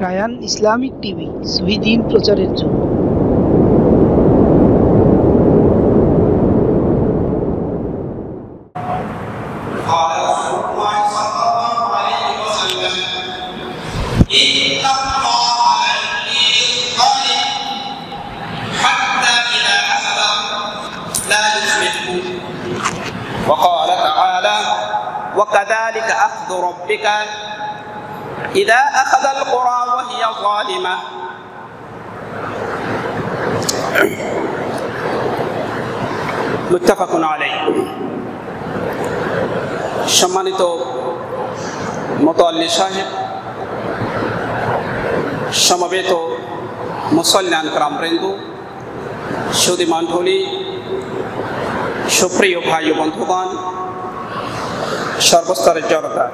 Ryan Islamic TV, সহিহ দ্বীন প্রচারের জন্য। وقال تعالى وكذلك أخذ ربك إذا أخذ القرى وهي ظالمة متفق عليه। সম্মানিত মুতাল্লি সাহেব, সমবেত মুসল্লিয়ান کرام বৃন্দ, সুধী মণ্ডলী, সুপ্রিয় ভাই ও বন্ধুগণ, সর্বস্তরের জনতা,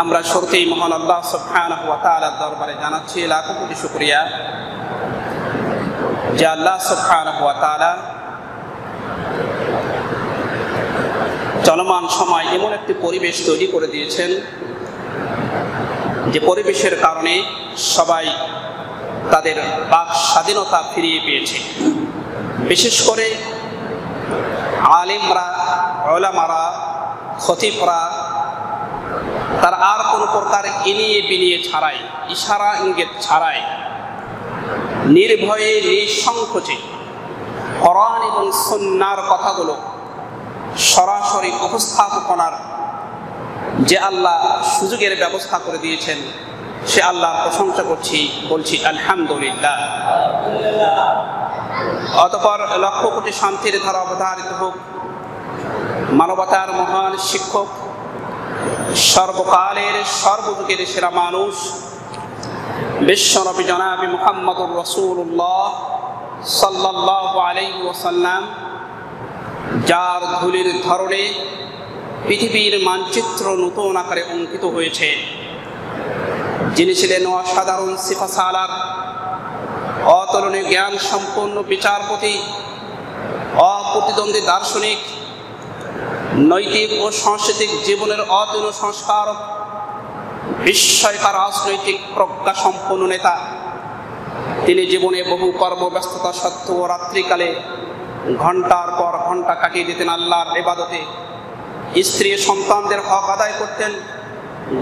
আমরা শুরুতেই মহান আল্লাহ সুবহানাহু ওয়া তাআলার দরবারে জানাচ্ছি লাখো কোটি শুকরিয়া যে আল্লাহ সুবহানাহু ওয়া তাআলা চলমান সময় এমন একটি পরিবেশ তৈরি করে দিয়েছেন যে পরিবেশের কারণে সবাই তাদের বাক স্বাধীনতা ফিরিয়ে পেয়েছে। বিশেষ করে আলিমরা, উলামারা, খতিবরা তারা আর কোনো প্রকার ইনিয়ে বিনিয়ে ছাড়াই, ইশারা ইঙ্গিত ছাড়াই নির্ভয়ে নিঃসংকোচে কোরআন এবং সুন্নাহর কথাগুলো সরাসরি উপস্থাপনার যে আল্লাহ সুযোগের ব্যবস্থা করে দিয়েছেন, সে আল্লাহর প্রশংসা করছি, বলছি আলহামদুলিল্লাহ। অতঃপর লক্ষ কোটি শান্তির ধারা অবধারিত হোক মানবতার মহান শিক্ষক, সর্বকালের সর্বযুগের সেরা মানুষ বিশ্বনবী জনাবি মুহাম্মদুর রাসূলুল্লাহ সাল্লাল্লাহু আলাইহি ওয়াসাল্লাম, যার ধুলির ধরনে পৃথিবীর মানচিত্র নতুন আকারে অঙ্কিত হয়েছে, যিনি ছিলেন অসাধারণ সিফাসালার, অতুলনীয় জ্ঞান সম্পন্ন বিচারপতি, অপ্রতিদ্বন্দ্বী দার্শনিক, নৈতিক ও সাংস্কৃতিক জীবনের অতুলনীয় সংস্কারক, বিস্ময়কর রাজনৈতিক প্রজ্ঞা সম্পন্ন নেতা। তিনি জীবনে বহু কর্মব্যস্ততা সত্ত্বেও রাত্রিকালে ঘন্টার পর ঘন্টা কাটিয়ে দিতেন আল্লাহর ইবাদতে, স্ত্রী সন্তানদের হক আদায় করতেন,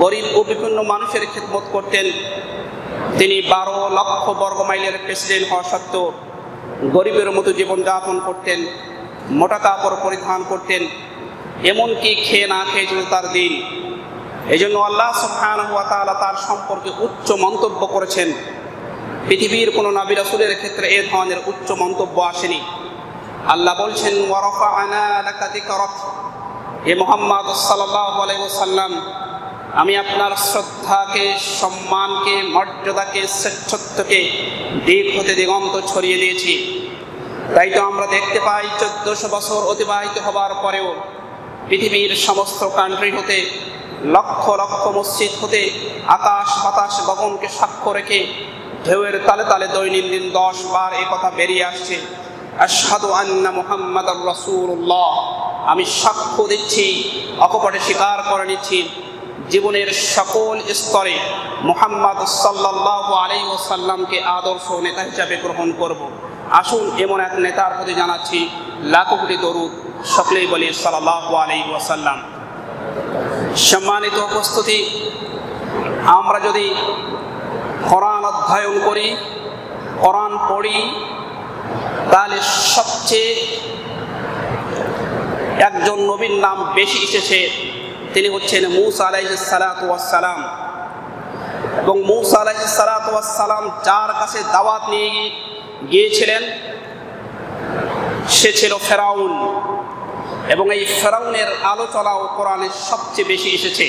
গরিব ও বিভিন্ন মানুষের খিদমত করতেন। তিনি 12 লক্ষ বর্গমাইলের প্রেসিডেন্ট হওয়া সত্ত্বেও গরিবের মতো জীবনযাপন করতেন, মোটা কাপড় পরিধান করতেন, এমনকি খেয়ে না খেয়ে ছিল তার দিন। এই জন্য আল্লাহ সুবহানাহু ওয়া তাআলা তার সম্পর্কে উচ্চ মন্তব্য করেছেন। পৃথিবীর কোনো নবী রাসূলের ক্ষেত্রে এ ধরনের উচ্চ মন্তব্য আসেনি। আল্লাহ বলছেন ওয়া রাফা'না লাকা যিকরাক, হে মুহাম্মদ সাল্লাল্লাহু আলাইহি ওয়াসাল্লাম, আমি আপনার শ্রদ্ধাকে, সম্মানকে, মর্যাদাকে, শ্রেষ্ঠত্বকে দিক হতে দিগন্ত ছড়িয়ে দিয়েছি। তাই তো আমরা দেখতে পাই 1400 বছর অতিবাহিত হবার পরেও পৃথিবীর সমস্ত কান্ট্রি হতে, লক্ষ লক্ষ মসজিদ হতে, আকাশ বাতাস গগনকে সাক্ষ্য রেখে ঢেউয়ের তালে তালে দৈনন্দিন 10 বার এ কথা বেরিয়ে আসছে, আশহাদু আন্না মুহাম্মাদার রাসূলুল্লাহ, আমি সাক্ষ্য দিচ্ছি, অকপটে স্বীকার করে নিচ্ছি, জীবনের সকল স্তরে মুহাম্মদ সাল্লাল্লাহু আলাইহি ওয়াসাল্লামকে আদর্শ নেতা হিসাবে গ্রহণ করব। আসুন এমন এক নেতার প্রতি জানাচ্ছি লাখো কোটি দরুদ, সকলেই বলি সাল্লাল্লাহু আলাইহি ওয়াসাল্লাম। সম্মানিত উপস্থিতি, আমরা যদি কোরআন অধ্যয়ন করি, কোরআন পড়ি, তাহলে সবচেয়ে একজন নবীর নাম বেশি এসেছে, তিনি হচ্ছেন মূসা আলাইহিস সালাতু ওয়াস সালাম। এবং মূসা আলাইহিস সালাতু ওয়াস সালাম যার কাছে দাওয়াত নিয়ে গিয়েছিলেন সে ছিল ফেরাউন, এবং এই ফেরাউনের আলোচনাও কোরআনে সবচেয়ে বেশি এসেছে।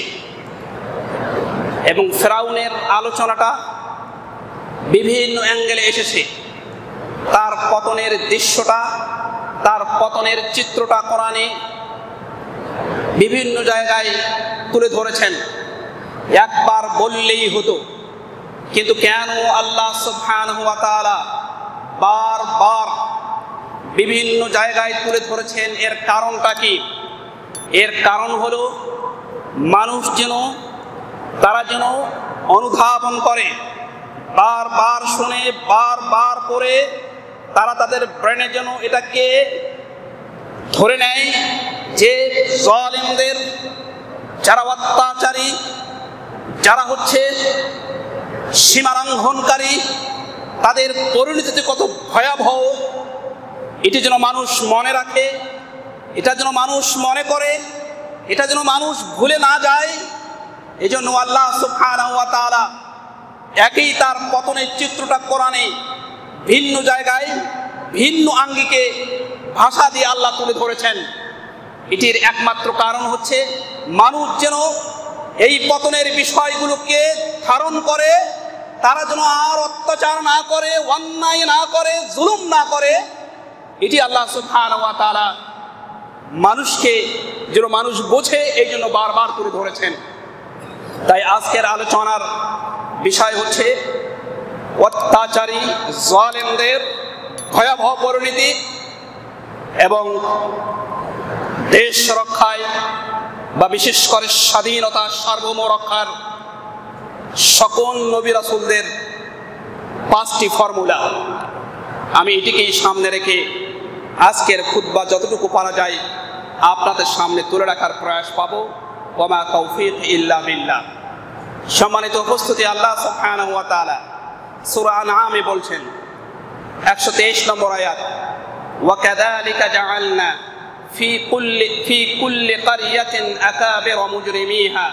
এবং ফেরাউনের আলোচনাটা বিভিন্ন অ্যাঙ্গেলে এসেছে। তার পতনের দৃশ্যটা, তার পতনের চিত্রটা কোরআনে বিভিন্ন জায়গায় তুলে ধরেছেন। একবার বললেই হতো, কিন্তু কেন আল্লাহ সুবহানাহু ওয়া তাআলা বারবার বিভিন্ন জায়গায় তুলে ধরেছেন? এর কারণটা কি? এর কারণ হলো মানুষ যেন তারা যেন অনুধাবন করে, বারবার শুনে, বারবার পড়ে তারা তাদের ব্রেনে যেন এটাকে ধরে নেয় যে জালিমদের, যারা অত্যাচারী, যারা হচ্ছে সীমালঙ্ঘনকারী, তাদের পরিণতি কত ভয়াবহ, এটি যেন মানুষ মনে রাখে, এটা যেন মানুষ মনে করে, এটা যেন মানুষ ভুলে না যায়। এই জন্য আল্লাহ সুবহানাহু ওয়া তাআলা একই তার পতনের চিত্রটা কোরআনে ভিন্ন জায়গায় ভিন্ন আঙ্গিকে ভাষা দিয়ে আল্লাহ তুলে ধরেছেন। এটির একমাত্র কারণ হচ্ছে মানুষ যেন এই পতনের বিষয়গুলোকে ধারণ করে, তারা যেন আর অত্যাচার না করে, অন্যায় না করে, জুলুম না করে। এটি আল্লাহ সুবহানাহু ওয়া তাআলা মানুষকে যেন মানুষ বোঝে, এই জন্য বারবার তুলে ধরেছেন। তাই আজকের আলোচনার বিষয় হচ্ছে অত্যাচারী জালেমদের ভয়াবহ পরিণতি এবং দেশ রক্ষায় বা বিশেষ করে স্বাধীনতা সার্বভৌম রক্ষার সকল নবী রাসূলদের 5টি ফর্মুলা। আমি এটিকেই সামনে রেখে আজকের খুতবা যতটুকু পারা যায় আপনাদের সামনে তুলে রাখার প্রয়াস পাবো। ওয়া মা তাওফীক ইল্লা বিল্লাহ। সম্মানিত উপস্থিতি, আল্লাহ সুবহানাহু ওয়া তাআলা সূরা আনআমে বলছেন 123 নম্বর আয়াত, ওয়া কাযালিকা জাআলনা ফি কুল্লি ক্বরিয়াতিন আকাবির মুজরিমিহা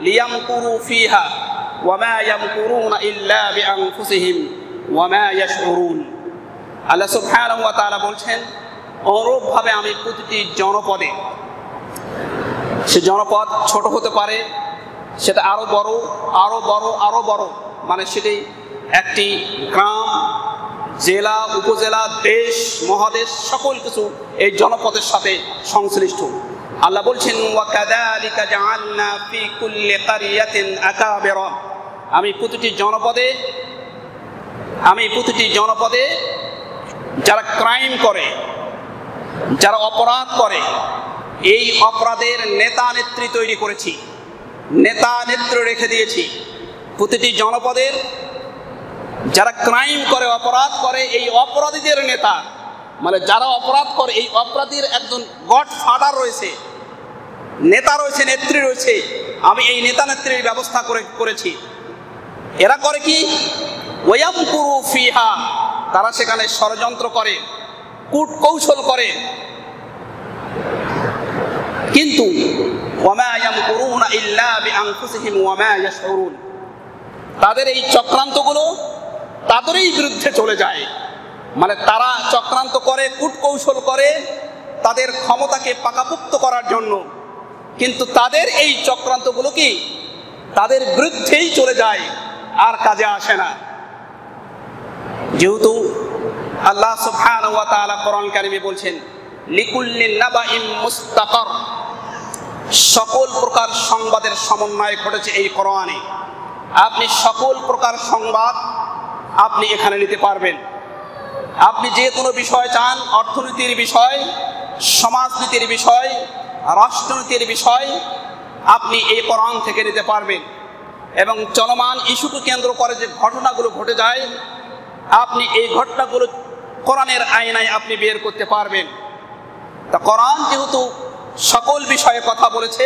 লিয়ামকুরু ফিহা ওয়া মা ইয়ামকুরুনা ইল্লা বিআনফুসিহিম ওয়া মা ইয়াশউরুন। আল্লাহ সুবহানাহু ওয়া তাআলা বলছেন, অনুরূপভাবে আমি প্রতিটি জনপদে, সে জনপদ ছোট হতে পারে, সেটা আরো বড়, আরো বড়, আরো বড়, মানে সেটি একটি গ্রাম, জেলা, উপজেলা, দেশ, মহাদেশ, সকল কিছু এই জনপদের সাথে সংশ্লিষ্ট। আল্লাহ বলছেন, ওয়া কাযালিকা জাআলনা ফি কুল্লি ক্বরিয়াতিন আকাবির, আমি প্রতিটি জনপদে যারা ক্রাইম করে, যারা অপরাধ করে, এই অপরাধের নেতা নেত্রী তৈরি করেছি, নেতা নেত্রী রেখে দিয়েছি। প্রতিটি জনপদের যারা ক্রাইম করে, অপরাধ করে, এই অপরাধীদের নেতা, মানে যারা অপরাধ করে এই অপরাধীর একজন গডফাদার রয়েছে, নেতা রয়েছে, নেত্রী রয়েছে, আমি এই নেতা নেত্রীর ব্যবস্থা করেছি। এরা করে কি? ওয়ায়ামকুরু ফিহা, তারা সেখানে ষড়যন্ত্র করে, কূট কৌশল করে, কিন্তু ওয়া মা ইয়ামকুরুনা ইল্লা বিআনফুসিহিম ওয়া মা ইয়াশউরুন, তাদের এই চক্রান্তগুলো তাদেরই বিরুদ্ধে চলে যায়। মানে তারা চক্রান্ত করে, কূট কৌশল করে তাদের ক্ষমতাকে পাকাপোক্ত করার জন্য, কিন্তু তাদের এই চক্রান্তগুলো কি তাদের বিরুদ্ধেই চলে যায়, আর কাজে আসে না। যেহেতু আল্লাহ সুবহানাহু ওয়া তাআলা কোরআন কারিমে বলছেন, লিকুল্লি নাবাইন মুস্তাকার, সকল প্রকার সংবাদের সমন্বয় ঘটেছে এই কোরআনে। আপনি সকল প্রকার সংবাদ আপনি এখানে নিতে পারবেন। আপনি যে কোনো বিষয় চান, অর্থনীতির বিষয়, সমাজনীতির বিষয়, রাষ্ট্রনীতির বিষয়, আপনি এই কোরআন থেকে নিতে পারবেন। এবং চলমান ইস্যুকে কেন্দ্র করে যে ঘটনাগুলো ঘটে যায়, আপনি এই ঘটনাগুলো কোরআনের আয়নায় আপনি বের করতে পারবেন। তা কোরআন যেহেতু সকল বিষয়ে কথা বলেছে,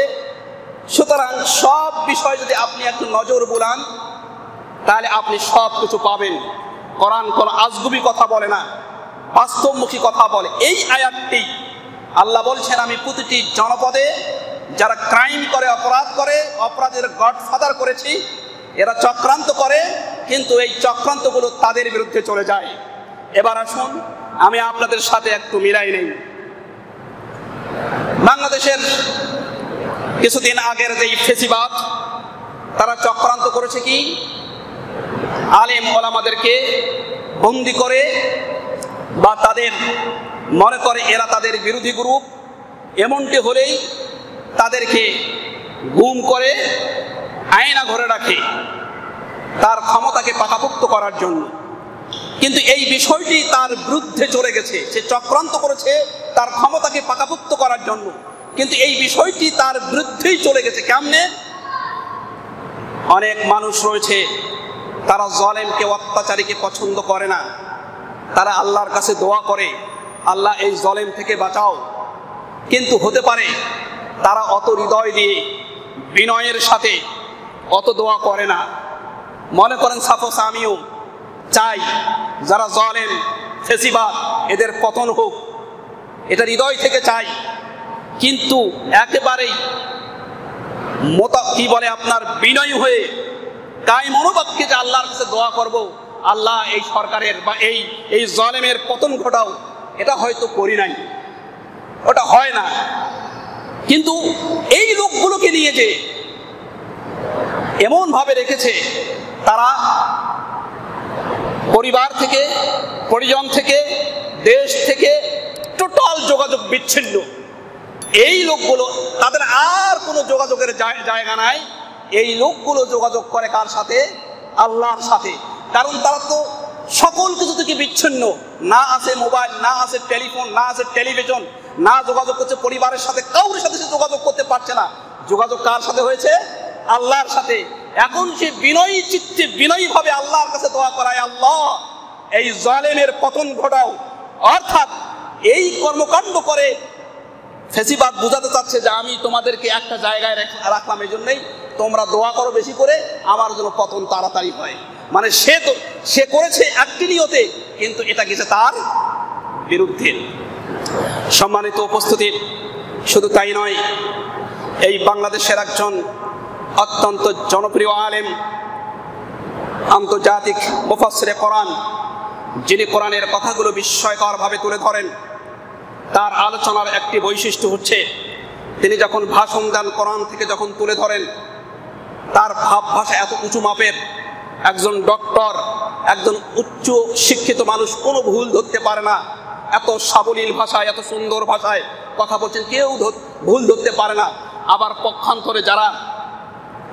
সুতরাং সব বিষয় যদি আপনি একটু নজর বুলান তাহলে আপনি সব কিছু পাবেন। কোরআন কোন আজগুবি কথা বলে না, বাস্তবমুখী কথা বলে। এই আয়াতটি আল্লাহ বলছেন, আমি প্রতিটি জনপদে যারা ক্রাইম করে, অপরাধ করে, অপরাধের গডফাদার করেছি। এরা চক্রান্ত করে, কিন্তু এই চক্রান্তগুলো তাদের বিরুদ্ধে চলে যায়। এবার আসুন আমি আপনাদের সাথে একটু মিলাই নেই। বাংলাদেশের কিছুদিন আগের যেই ফেসিবাদ, তারা চক্রান্ত করেছে কি, আলেম ওলামাদেরকে বন্দি করে, বা তাদের মনে করে এরা তাদের বিরোধী গ্রুপ, এমনটি হলেই তাদেরকে গুম করে আয়না ঘরে রাখে তার ক্ষমতাকে পাকাপোক্ত করার জন্য। কিন্তু এই বিষয়টি তার বিরুদ্ধে চলে গেছে। সে চক্রান্ত করেছে তার ক্ষমতাকে পাকাপোক্ত করার জন্য, কিন্তু এই বিষয়টি তার বিরুদ্ধেই চলে গেছে। কেমনে? অনেক মানুষ রয়েছে তারা জালেমকে, অত্যাচারীকে পছন্দ করে না। তারা আল্লাহর কাছে দোয়া করে, আল্লাহ এই জালেম থেকে বাঁচাও। কিন্তু হতে পারে তারা অত হৃদয় দিয়ে বিনয়ের সাথে অত দোয়া করে না। মনে করেন সাপোজ আমিও চাই যারা জালেম, ফেসিবাদ, এদের পতন হোক, এটা হৃদয় থেকে চাই। কিন্তু একেবারেই কি বলে আপনার বিনয় হয়ে কায় মনোবাক্যে যে আল্লাহর কাছে দোয়া করব, আল্লাহ এই সরকারের বা এই জালেমের পতন ঘটাও, এটা হয়তো করি নাই, ওটা হয় না। কিন্তু এই লোকগুলোকে নিয়ে যে এমন ভাবে রেখেছে, তারা পরিবার থেকে, পরিজন থেকে, দেশ থেকে টোটাল যোগাযোগ বিচ্ছিন্ন। এই লোকগুলো, তাদের আর কোনো যোগাযোগের জায়গা নাই। এই লোকগুলো যোগাযোগ করে কার সাথে? আল্লাহর সাথে। কারণ তারা তো সকল কিছু থেকে বিচ্ছিন্ন, না আছে মোবাইল, না আছে টেলিফোন, না আছে টেলিভিশন, না যোগাযোগ করছে পরিবারের সাথে, কাউর সাথে সে যোগাযোগ করতে পারছে না। যোগাযোগ কার সাথে হয়েছে? আল্লাহর সাথে। এখন সে বিনয়ী চিত্তে, বিনয়ী ভাবে আল্লাহর কাছে দোয়া করায়, আল্লাহ এই জালেমের পতন ঘটাও। অর্থাৎ এই কর্মকাণ্ড করে ফেসিবাদ বুঝাতে চাচ্ছে যে আমি তোমাদেরকে একটা জায়গায় রাখলাম, এই জন্যই তোমরা দোয়া করো বেশি করে, আমার জন্য পতন তাড়াতাড়ি হয়। মানে সে করেছে একটি নিয়তে, কিন্তু এটা গেছে তার বিরুদ্ধে। সম্মানিত উপস্থিতি, শুধু তাই নয়, এই বাংলাদেশের একজন অত্যন্ত জনপ্রিয় আলেম, আন্তর্জাতিক মুফাসসিরে কোরআন, যিনি কোরআনের কথাগুলো বিস্ময়করভাবে তুলে ধরেন, তার আলোচনার একটি বৈশিষ্ট্য হচ্ছে তিনি যখন ভাষণ দেন, কোরআন থেকে যখন তুলে ধরেন, তার ভাব ভাষা এত উঁচু মাপের। একজন ডক্টর, একজন উচ্চ শিক্ষিত মানুষ কোনো ভুল ধরতে পারে না। এত সাবলীল ভাষায়, এত সুন্দর ভাষায় কথা বলছেন, কেউ ভুল ধরতে পারে না। আবার পক্ষান্তরে যারা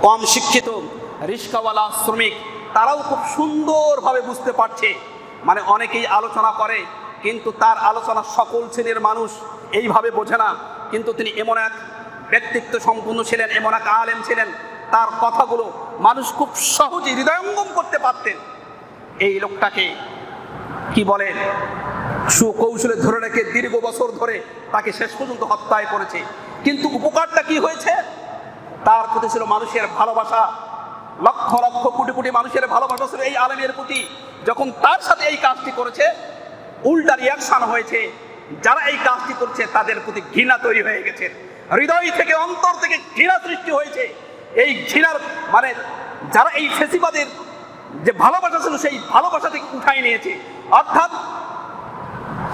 কম শিক্ষিত, রিক্সাওয়ালা, শ্রমিক, তারাও খুব সুন্দরভাবে বুঝতে পারছে। মানে অনেকেই আলোচনা করে, কিন্তু তার আলোচনা সকল শ্রেণীর মানুষ এইভাবে বোঝে না। কিন্তু তিনি এমন এক ব্যক্তিত্ব সম্পন্ন ছিলেন, এমন এক আলেম ছিলেন, তার কথাগুলো মানুষ খুব সহজে হৃদয়ঙ্গম করতে পারতেন। এই লোকটাকে কি বলে, সুকৌশলে ধরে রেখে দীর্ঘ বছর ধরে তাকে শেষ পর্যন্ত হত্যায় করেছে। কিন্তু উপকারটা কি হয়েছে? তার প্রতি ছিল মানুষের ভালোবাসা, লক্ষ লক্ষ কোটি কোটি মানুষের ভালোবাসা ছিল এই আলেমের প্রতি। যখন তার সাথে এই কাজটি করেছে, উল্টা রিয়াকশন হয়েছে। যারা এই কাজটি করছে তাদের প্রতি ঘৃণা তৈরি হয়ে গেছে, হৃদয় থেকে, অন্তর থেকে ঘৃণা সৃষ্টি হয়েছে। এই ঘৃণার মানে যারা এই ফেসিবাদের যে ভালোবাসা ছিল, সেই ভালোবাসা থেকে উঠাই নিয়েছে। অর্থাৎ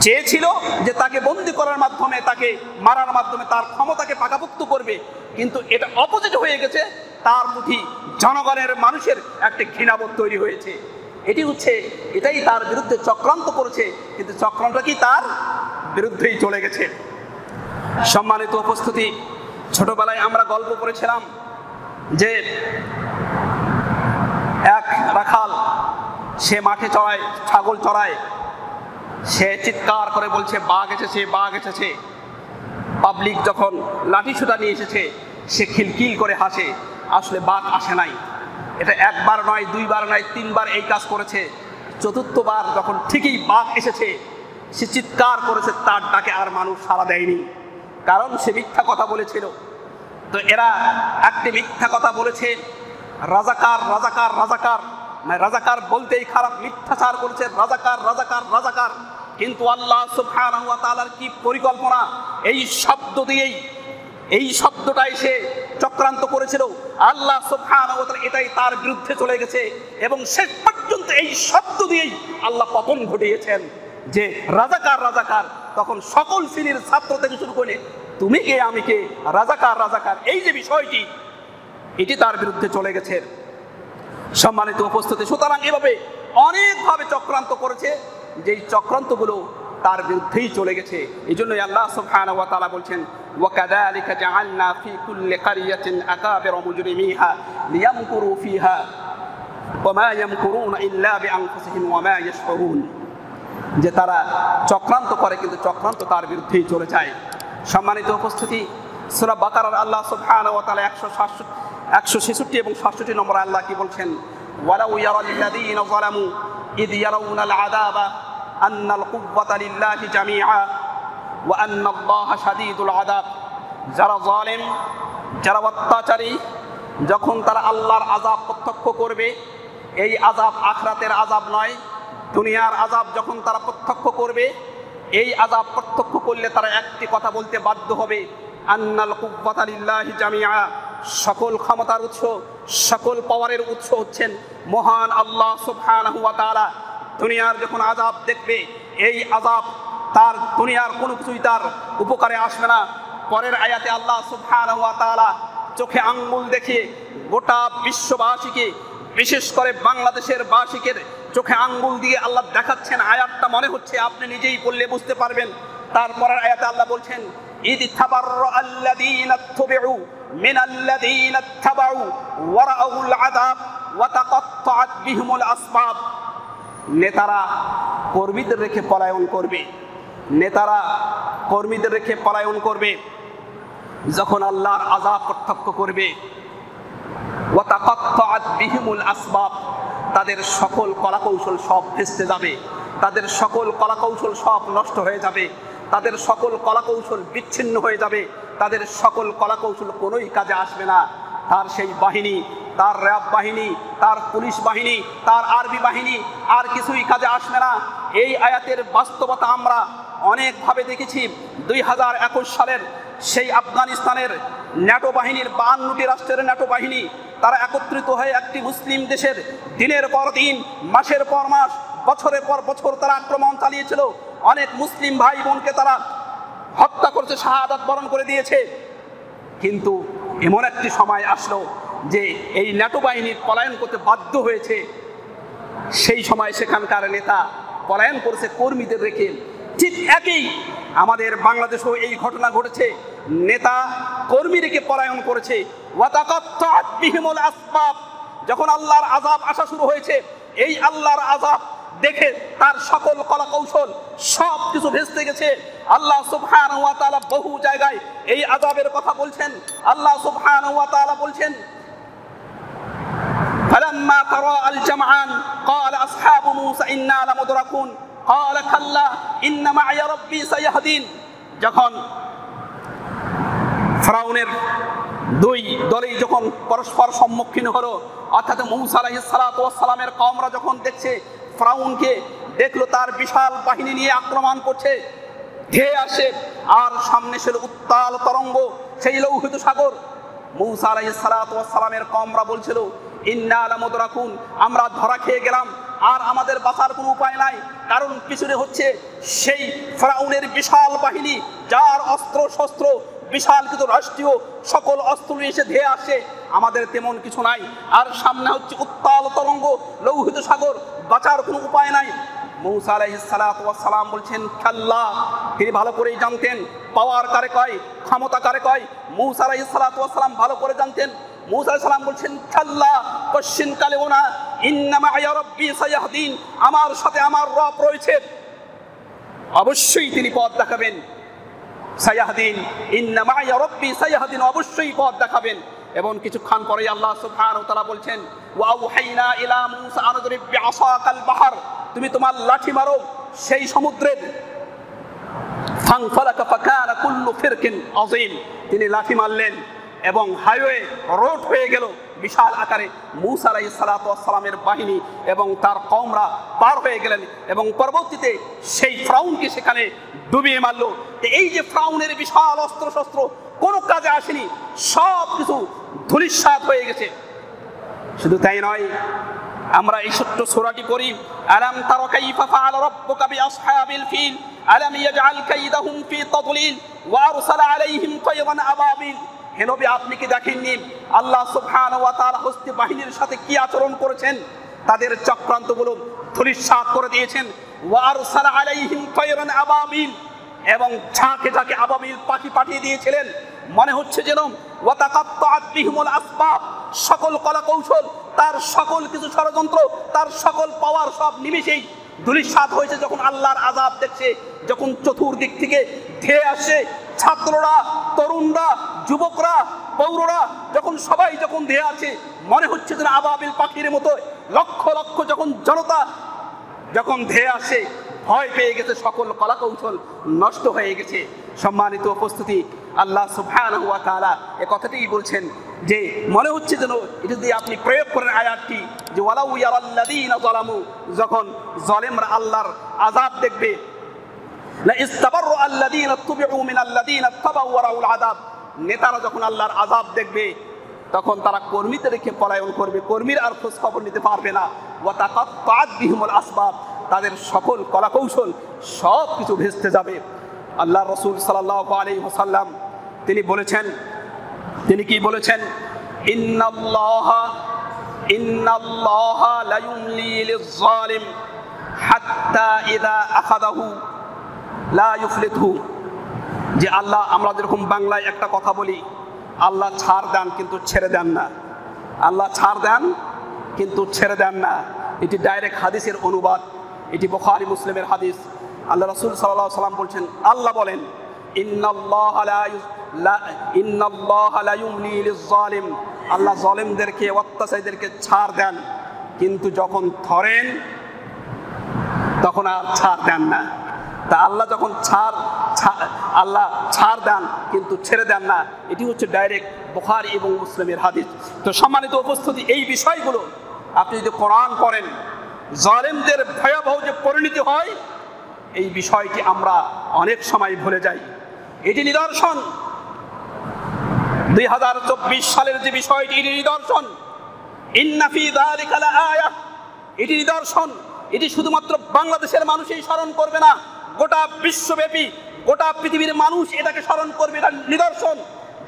চেয়েছিল যে তাকে বন্দী করার মাধ্যমে, তাকে মারার মাধ্যমে তার ক্ষমতাকে পাকাপোক্ত করবে, কিন্তু এটা অপোজিট হয়ে গেছে। তার প্রতি জনগণের, মানুষের একটা ঘৃণাবোধ তৈরি হয়েছে। এটাই তার বিরুদ্ধে চক্রান্ত করেছে, কিন্তু চক্রান্ত কি তার বিরুদ্ধেই চলে গেছে। সম্মানিত উপস্থিতি, ছোটবেলায় আমরা গল্প করেছিলাম যে এক রাখাল, সে মাঠে চড়ায়, ছাগল চড়ায়, সে চিৎকার করে বলছে বাঘ এসেছে, বাঘ এসেছে। পাবলিক যখন লাঠিসোঁটা নিয়ে এসেছে, সে খিলখিল করে হাসে, আসলে বাঘ আসে নাই। এটা একবার নয়, দুইবার নয়, তিনবার এই কাজ করেছে। চতুর্থবার যখন ঠিকই বাঘ এসেছে, সে চিৎকার করেছে, তার ডাকে আর মানুষ সাড়া দেয়নি, কারণ সে মিথ্যা কথা বলেছিল। তো এরা একটি মিথ্যা কথা বলেছে, রাজাকার রাজাকার রাজাকার, মানে রাজাকার বলতেই খারাপ, মিথ্যাচার করেছে, রাজাকার রাজাকার রাজাকার। কিন্তু আল্লাহ সুবহানাহু ওয়া তাআলার কি পরিকল্পনা, এই শব্দ দিয়েই, এই শব্দটাই সে চক্রান্ত করেছিল। আল্লাহ সুবহানাহু ওয়া তাআলা এটাই তার বিরুদ্ধে চলে গেছে, এবং শেষ পর্যন্ত এই শব্দ দিয়েই আল্লাহ পতন ঘটিয়েছেন যে রাজাকার রাজাকার। তখন সকল শ্রেণীর ছাত্র থেকে শুরু করে তুমি কে আমি কে, রাজাকার রাজাকার, এই যে বিষয়টি, এটি তার বিরুদ্ধে চলে গেছে। সম্মানিত উপস্থিতি, সুতরাং এভাবে অনেকভাবে চক্রান্ত করেছে, যেই চক্রান্তগুলো তার বিরুদ্ধেই চলে গেছে। এই জন্যই আল্লাহ সুবহানাহু ওয়া তাআলা বলছেন, ওয়াকাযালিকা জাআলনা ফি কুল্লি ক্বরিয়াতিন আকাবিরা মুজরিমিহা লিয়ামকুরু ফিহা ওয়ামা ইয়ামকুরুনা ইল্লা বিআনফুসিহিম ওয়ামা ইয়াশউরুন। যে তারা চক্রান্ত করে, কিন্তু চক্রান্ত তার বিরুদ্ধেই চলে যায়। সম্মানিত উপস্থিতি, সূরা বাকারার আল্লাহ সুবহানাহু ওয়া তাআলা 166 এবং 67 নম্বর আল্লাহ কি বলছেন, ওয়ালাউ ইয়ারাল্লাযীনা যালামু ইয ইয়ারাউনাল আযাবা আন্নাল কুওয়াতা লিল্লাহি জামিআ ওয়া আন্নাল্লাহা শাদীদুল আযাব। যারা জালেম, যারা অত্যাচারী, যখন তারা আল্লাহর আযাব প্রত্যক্ষ করবে, এই আযাব আখিরাতের আযাব নয়, দুনিয়ার আযাব যখন তারা প্রত্যক্ষ করবে, এই আযাব প্রত্যক্ষ করলে তারা একটি কথা বলতে বাধ্য হবে, আন্নাল কুওয়াতা লিল্লাহি জামিআ, সকল ক্ষমতার উৎস, সকল পাওয়ারের উৎস হচ্ছেন মহান আল্লাহ সুবহানাহু ওয়া তাআলা। দুনিয়ার যখন আযাব দেখবে, এই আযাব তার দুনিয়ার কোনো কিছুই তার উপকারে আসবে না। পরের আয়াতে আল্লাহ সুবহানাহু ওয়া তাআলা চোখে আঙ্গুল দেখে গোটা বিশ্ববাসীকে, বিশেষ করে বাংলাদেশের বাসীকে চোখে আঙ্গুল দিয়ে আল্লাহ দেখাচ্ছেন। আয়াতটা মনে হচ্ছে আপনি নিজেই পড়লে বুঝতে পারবেন। তারপরের আয়াতে আল্লাহ বলছেন, ইদ তাবাররাআল্লাযীনা ইত্তাবাউ মিনাল্লাযীনা ইত্তাবাউ ওয়া রাআউল আযাব ওয়া তাকাত্তাআত বিহিমুল আসবাব। নেতারা কর্মীদের রেখে পলায়ন করবে, নেতারা কর্মীদের রেখে পলায়ন করবে যখন আল্লাহর আযাব প্রত্যক্ষ করবে। ওয়া তাকাত্তাআত বিহিমুল আসবাব, তাদের সকল কলাকৌশল সব ভেস্তে যাবে, তাদের সকল কলাকৌশল সব নষ্ট হয়ে যাবে, তাদের সকল কলাকৌশল বিচ্ছিন্ন হয়ে যাবে, তাদের সকল কলাকৌশল কোনোই কাজে আসবে না। তার সেই বাহিনী, তার র্যাব বাহিনী, তার পুলিশ বাহিনী, তার আর্মি বাহিনী আর কিছুই কাজে আসবে না। এই আয়াতের বাস্তবতা আমরা অনেকভাবে দেখেছি। 2021 সালের সেই আফগানিস্তানের ন্যাটো বাহিনীর 52টি রাষ্ট্রের ন্যাটো বাহিনী তারা একত্রিত হয়ে একটি মুসলিম দেশের দিনের পর দিন, মাসের পর মাস, বছরের পর বছর তারা আক্রমণ চালিয়েছিল। অনেক মুসলিম ভাই বোনকে তারা হত্যা করেছে, শাহাদাত বরণ করে দিয়েছে। কিন্তু এমন একটি সময় আসলো যে এই ন্যাটো বাহিনীর পলায়ন করতে বাধ্য হয়েছে। সেই সময় সেখানকার নেতা পলায়ন করেছে কর্মীদের রেখে। ঠিক একই আমাদের বাংলাদেশেও এই ঘটনা ঘটেছে, নেতা কর্মী রেখে পলায়ন করেছে। ওয়া তাকাত্তাআত বিহিমুল আসবাব, যখন আল্লাহর আযাব আসা শুরু হয়েছে, এই আল্লাহর আযাব দেখে তার সকল কলাকৌশল সব কিছু ভেস্তে গেছে। আল্লাহ সুবহানাহু ওয়া তাআলা বহু জায়গায় এই আযাবের কথা বলছেন। আল্লাহ সুবহানাহু ওয়া তাআলা বলছেন, ফালাম্মা তারাআল জামআন ক্বালা আসহাবু মূসা ইন্না লামুদরাকুন ক্বালা কাল্লা ইন্না মা'ইয়া রাব্বী সায়াহদিন। যখন ফিরআউনের দুই দলেই যখন পরস্পর সম্মুখীন হলো, অর্থাৎ মূসা আলাইহিস সালাতু ওয়াস সালামের কওমরা যখন দেখছে ফিরআউনকে, দেখলো তার বিশাল বাহিনী নিয়ে আক্রমণ করছে, ধেয়ে আসে, আর সামনে ছিল উত্তাল তরঙ্গ, সেই লৌহিত সাগর। মূসা আলাইহিস সালাতু ওয়াস সালামের কওমরা বলছিল, ইন্না লামুদরাকুন, আমরা ধরা খেয়ে গেলাম, আর আমাদের বাঁচার কোনো উপায় নাই। কারণ পিছনে হচ্ছে সেই ফিরআউনের বিশাল বাহিনী, যার অস্ত্র শস্ত্র বিশাল কিছু রাষ্ট্রীয় সকল অস্ত্র নিয়ে এসে ধেয়ে আসে, আমাদের তেমন কিছু নাই। আর সামনে হচ্ছে উত্তাল তরঙ্গ, লৌহিত সাগর, বাঁচার কোনো উপায় নাই। মূসা আলাইহিস সালাতু ওয়াস সালাম বলছেন কাল্লা, তিনি ভালো করেই জানতেন পাওয়ার কারে কয়, ক্ষমতা কারে কয়। মূসা আলাইহিস সালাতু ওয়াস সালাম ভালো করে জানতেন। মূসা আলাইহিস সালাম বলছেন কাল্লা, কশিন কালেও না, ইন্না মা'ইয়া রাব্বী সায়াহদিন, আমার সাথে আমার রব রয়েছে, অবশ্যই তিনি পথ দেখাবেন। সায়াহদিন, ইন্না মা'ইয়া রাব্বী সায়াহদিন, অবশ্যই পথ দেখাবেন। এবং কিছুক্ষণ পরেই আল্লাহ সুবহানাহু ওয়া তাআলা বলছেন, ওয়া আওহাইনা ইলা মূসা আন ইদরিব বিআসাকাল বাহর, তুমি তোমার লাঠি মারো সেই সমুদ্রের। ফানফালাকা ফাকানা কুল্লু ফিরকিন আযীম, তিনি লাঠি মারলেন এবং হাইওয়ে রোড হয়ে গেল বিশাল আকারে। মূসা আলাইহিস সালাতু ওয়াস সালামের বাহিনী এবং তার কওমরা পার হয়ে গেলেন এবং পরবর্তীতে সেই ফিরআউনকে সেখানে ডুবিয়ে মারলো। এই যে ফিরআউনের বিশাল অস্ত্র শস্ত্র কোনো কাজে আসেনি, সব কিছু ধূলিসাৎ হয়ে গেছে। শুধু তাই নয়, আমরা এই ছোট্ট সূরাটি পড়ি, আলাম তারা কাইফা ফাআলা রাব্বুকা বিআসহাবিল ফিল আলাম ইয়াজআল কাইদাহুম ফি তাদলিল ওয়া আরসালা আলাইহিম তায়রান আবাবিল। হে নবী, আপনি কি দেখেননি আল্লাহ সুবহানাহু ওয়া তাআলা হস্তি বাহিনীর সাথে কি আচরণ করেছেন? তাদের চক্রান্তগুলো ধূলিসাৎ করে দিয়েছেন। ওয়া আরসালা আলাইহিম তায়রান আবাবিল, এবং ঝাঁকে ঝাঁকে আবাবিল পাখি পাঠিয়ে দিয়েছিলেন। মনে হচ্ছে যেন ওয়া তাকাত্তাআত বিহিমুল আসবাব, সকল কলাকৌশল, তার সকল কিছু ষড়যন্ত্র, তার সকল পাওয়ার সব নিমেষেই ধূলিসাৎ হয়েছে। যখন আল্লাহর আযাব দেখছে, যখন চতুর্দিক থেকে ধেয়ে আসে, ছাত্ররা, তরুণরা, যুবকরা, পৌররা যখন সবাই যখন ধেয়ে আছে, মনে হচ্ছে যেন আবাবিল পাখির মতো লক্ষ লক্ষ যখন জনতা যখন ধেয়ে আসে, ভয় পেয়ে গেছে, সকল কলাকৌশল নষ্ট হয়ে গেছে। সম্মানিত উপস্থিতি, আল্লাহ সুবহানাহু ওয়া তাআলা এই কথাটিই বলছেন যে মনে হচ্ছে যেন এটা যদি আপনি প্রয়োগ করেন আয়াতটি, যে ওয়ালাউ ইয়ারাল্লাযীনা যালামু, যখন জালেমরা আল্লাহর আযাব দেখবে, লা ইস্তাবাররু আল্লাযীনা তুবিউ মিনাল্লাযীনা তাবাউ ওয়া রাউল আযাব, নেতারা যখন আল্লাহর আযাব দেখবে তখন তারা কর্মীদেরকে পলায়ন করবে, কর্মীর আর খোঁজ খবর নিতে পারবে না। ওয়া তাকাত্তাআত বিহিমুল আসবাব, তাদের সকল কলাকৌশল সব কিছু ভেস্তে যাবে। আল্লাহ রাসূল সাল্লাল্লাহু আলাইহি ওয়াসাল্লাম তিনি বলেছেন, তিনি কি বলেছেন? ইন্নাল্লাহা লা ইউমলি লিয-যালিম হাত্তা ইযা আখাযাহু লা ইউফলিতহু, যে আল্লাহ, আমরা যেরকম বাংলায় একটা কথা বলি, আল্লাহ ছাড় দেন কিন্তু ছেড়ে দেন না, আল্লাহ ছাড় দেন কিন্তু ছেড়ে দেন না। এটি ডাইরেক্ট হাদিসের অনুবাদ, এটি বুখারী মুসলিমের হাদিস। আল্লাহ রাসূল সাল্লাল্লাহু আলাইহি ওয়াসাল্লাম বলছেন, আল্লাহ বলেন ইন্নাল্লাহা লা ইউমলি লিয-যালিম, আল্লাহ জালেমদেরকে, অত্যাচারীদেরকে ছাড় দেন, কিন্তু যখন ধরেন তখন আর ছাড় দেন না। তা আল্লাহ যখন আল্লাহ ছাড় দেন কিন্তু ছেড়ে দেন না, এটি হচ্ছে ডাইরেক্ট বুখারী এবং মুসলিমের হাদিস। তো সম্মানিত উপস্থিতি, এই বিষয়গুলো আপনি যদি কোরআন পড়েন, জালেমদের ভয়াবহ যে পরিণতি হয়, এই বিষয়টি আমরা অনেক সময় ভুলে যাই। এটি নিদর্শন 2024 সালের যে বিষয়টি, এটি নিদর্শন। ইন্না ফি যালিকা লাআয়াহ, এটি নিদর্শন। এটি শুধুমাত্র বাংলাদেশের মানুষই স্মরণ করবে না, গোটা বিশ্বব্যাপী গোটা পৃথিবীর মানুষ এটাকে স্মরণ করবে, এটা নিদর্শন।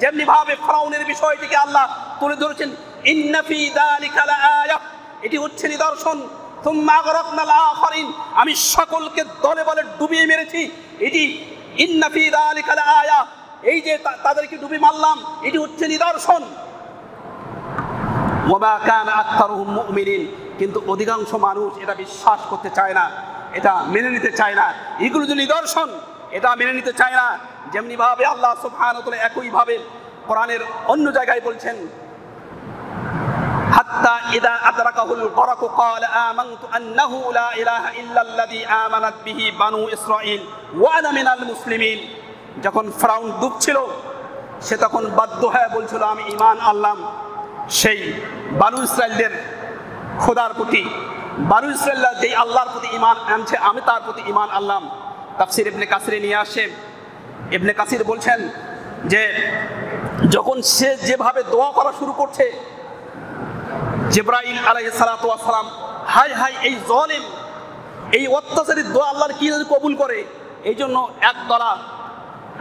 যেমনি ভাবে ফিরআউনের বিষয়টিকে আল্লাহ তুলে ধরেছেন, ইন্না ফি যালিকা লাআয়াহ, এটি হচ্ছে নিদর্শন। সুম্মা আগরাকনাল আখারিন, আমি সকলকে দলে বলে ডুবিয়ে মেরেছি, এটি ইন্না ফি যালিকা লাআয়াহ, এই যে তাদেরকে ডুবিয়ে মারলাম, এটি হচ্ছে নিদর্শন। ওয়া মা কানা আকতারুহুম মুমিনিন, কিন্তু অধিকাংশ মানুষ এটা বিশ্বাস করতে চায় না, এটা মেনে নিতে চায় না। এগুলো যে নিদর্শন, এটা মেনে নিতে চায় না। যেমনি ভাবে আল্লাহ সুবহানাহু ওয়া তাআলা একই ভাবে কোরআনের অন্য জায়গায় বলছেন, হাত্তা ইযা আদরাকাহুল গরকু ক্বালা আমানতু আন্নাহু লা ইলাহা ইল্লাল্লাযী আমানাত বিহি বানু ইসরাঈল ওয়া আনা মিনাল মুসলিমিন, যখন ফিরআউন ডুবছিল, সে তখন বাধ্য হয়ে বলছিল আমি ঈমান আনলাম সেই বানু ইসরাঈলদের খোদার প্রতি, বানু ইসরাঈলরা যেই আল্লাহর প্রতি ঈমান আনছে, আমি তার প্রতি ঈমান আনলাম। তাফসীর ইবনে কাসিরে নিয়ে আসে, ইবনে কাসির বলছেন যে যখন সে যেভাবে দোয়া করা শুরু করছে, জিবরাইল আলাইহিস সালাতু ওয়াস সালাম, হায় হায় এই জালেম, এই অত্যাচারী দোয়া আল্লাহর কি কবুল করে, এই জন্য একদলা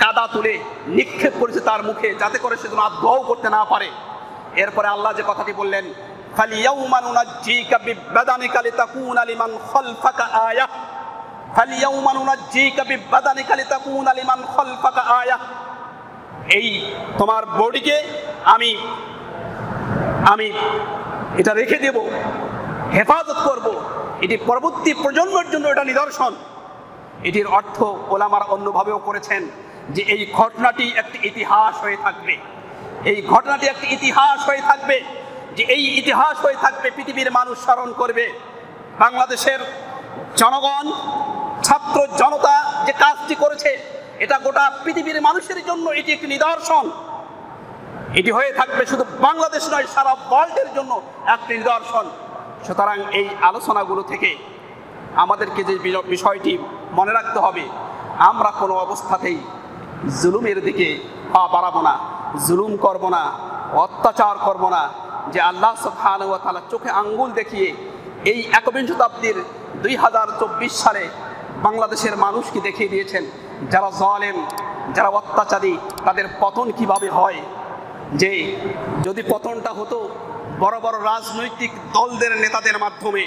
কাদা তুলে নিক্ষেপ করেছে তার মুখে, যাতে করে সে যেন আর দোয়াও করতে না পারে। এরপরে আল্লাহ যে কথাটি বললেন, ফালিয়াউমা নুনাজ্জিকা বিবাদানিকা লিতাকুনা লিমান খালফাকা আয়াহ, ফালিয়াউমা নুনাজ্জিকা বিবাদানিকা লিতাকুনা লিমান খালফাকা আয়াহ, এই তোমার বডিকে আমি এটা রেখে দেব, হেফাজত করব, এটি পরবর্তী প্রজন্মের জন্য এটা নিদর্শন। এটির অর্থ ওলামারা অন্যভাবেও করেছেন যে এই ঘটনাটি একটি ইতিহাস হয়ে থাকবে, এই ঘটনাটি একটি ইতিহাস হয়ে থাকবে, যে এই ইতিহাস হয়ে থাকবে, পৃথিবীর মানুষ স্মরণ করবে। বাংলাদেশের জনগণ, ছাত্র জনতা যে কাজটি করেছে, এটা গোটা পৃথিবীর মানুষের জন্য এটি একটি নিদর্শন। এটি হয়ে থাকবে শুধু বাংলাদেশ নয়, সারা ওয়ার্ল্ডের জন্য একটি নিদর্শন। সুতরাং এই আলোচনাগুলো থেকে আমাদেরকে যে বিষয়টি মনে রাখতে হবে, আমরা কোনো অবস্থাতেই জুলুমের দিকে পা বাড়াবো না, জুলুম করব না, অত্যাচার করব না। যে আল্লাহ সুবহানাহু ওয়া তাআলা চোখে আঙ্গুল দেখিয়ে এই 21 শতাব্দীর 2024 সালে বাংলাদেশের মানুষকে দেখিয়ে দিয়েছেন, যারা জালেম, যারা অত্যাচারী, তাদের পতন কিভাবে হয়। যে যদি পতনটা হতো বড় বড় রাজনৈতিক দলদের নেতাদের মাধ্যমে,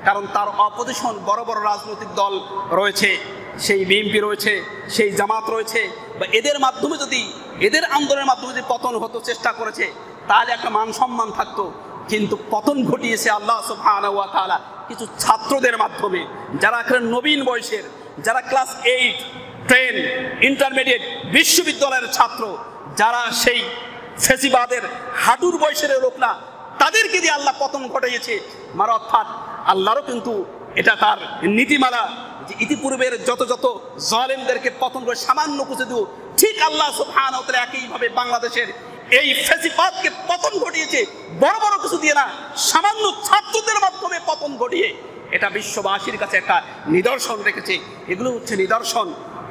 কারণ তার অপোজিশন বড় বড় রাজনৈতিক দল রয়েছে, সেই বিএনপি রয়েছে, সেই জামাত রয়েছে, বা এদের মাধ্যমে যদি, এদের আন্দোলনের মাধ্যমে যদি পতন হতো, চেষ্টা করেছে, তাহলে একটা মান সম্মান থাকতো। কিন্তু পতন ঘটিয়েছে আল্লাহ সুবহানাহু ওয়া তাআলা কিছু ছাত্রদের মাধ্যমে, যারা এখানে নবীন বয়সের, যারা ক্লাস 8, 10 ইন্টারমিডিয়েট বিশ্ববিদ্যালয়ের ছাত্র যারা সেই ফেসিবাদের হাঁটুর বয়সের লোক না, তাদেরকে দিয়ে আল্লাহ পতন ঘটাইয়েছে। মানে অর্থাৎ আল্লাহরও কিন্তু এটা তার নীতিমালা যে ইতিপূর্বের যত যত জালেমদেরকে পতন করে সামান্য কিছু দেব, ঠিক আল্লাহ সুবহানাহু ওয়া তাআলা একইভাবে বাংলাদেশের এই ফেসিবাদকে পতন ঘটিয়েছে বড় বড় কিছু দিয়ে না, সামান্য ছাত্রদের মাধ্যমে পতন ঘটিয়ে এটা বিশ্ববাসীর কাছে একটা নিদর্শন রেখেছে। এগুলো হচ্ছে নিদর্শন।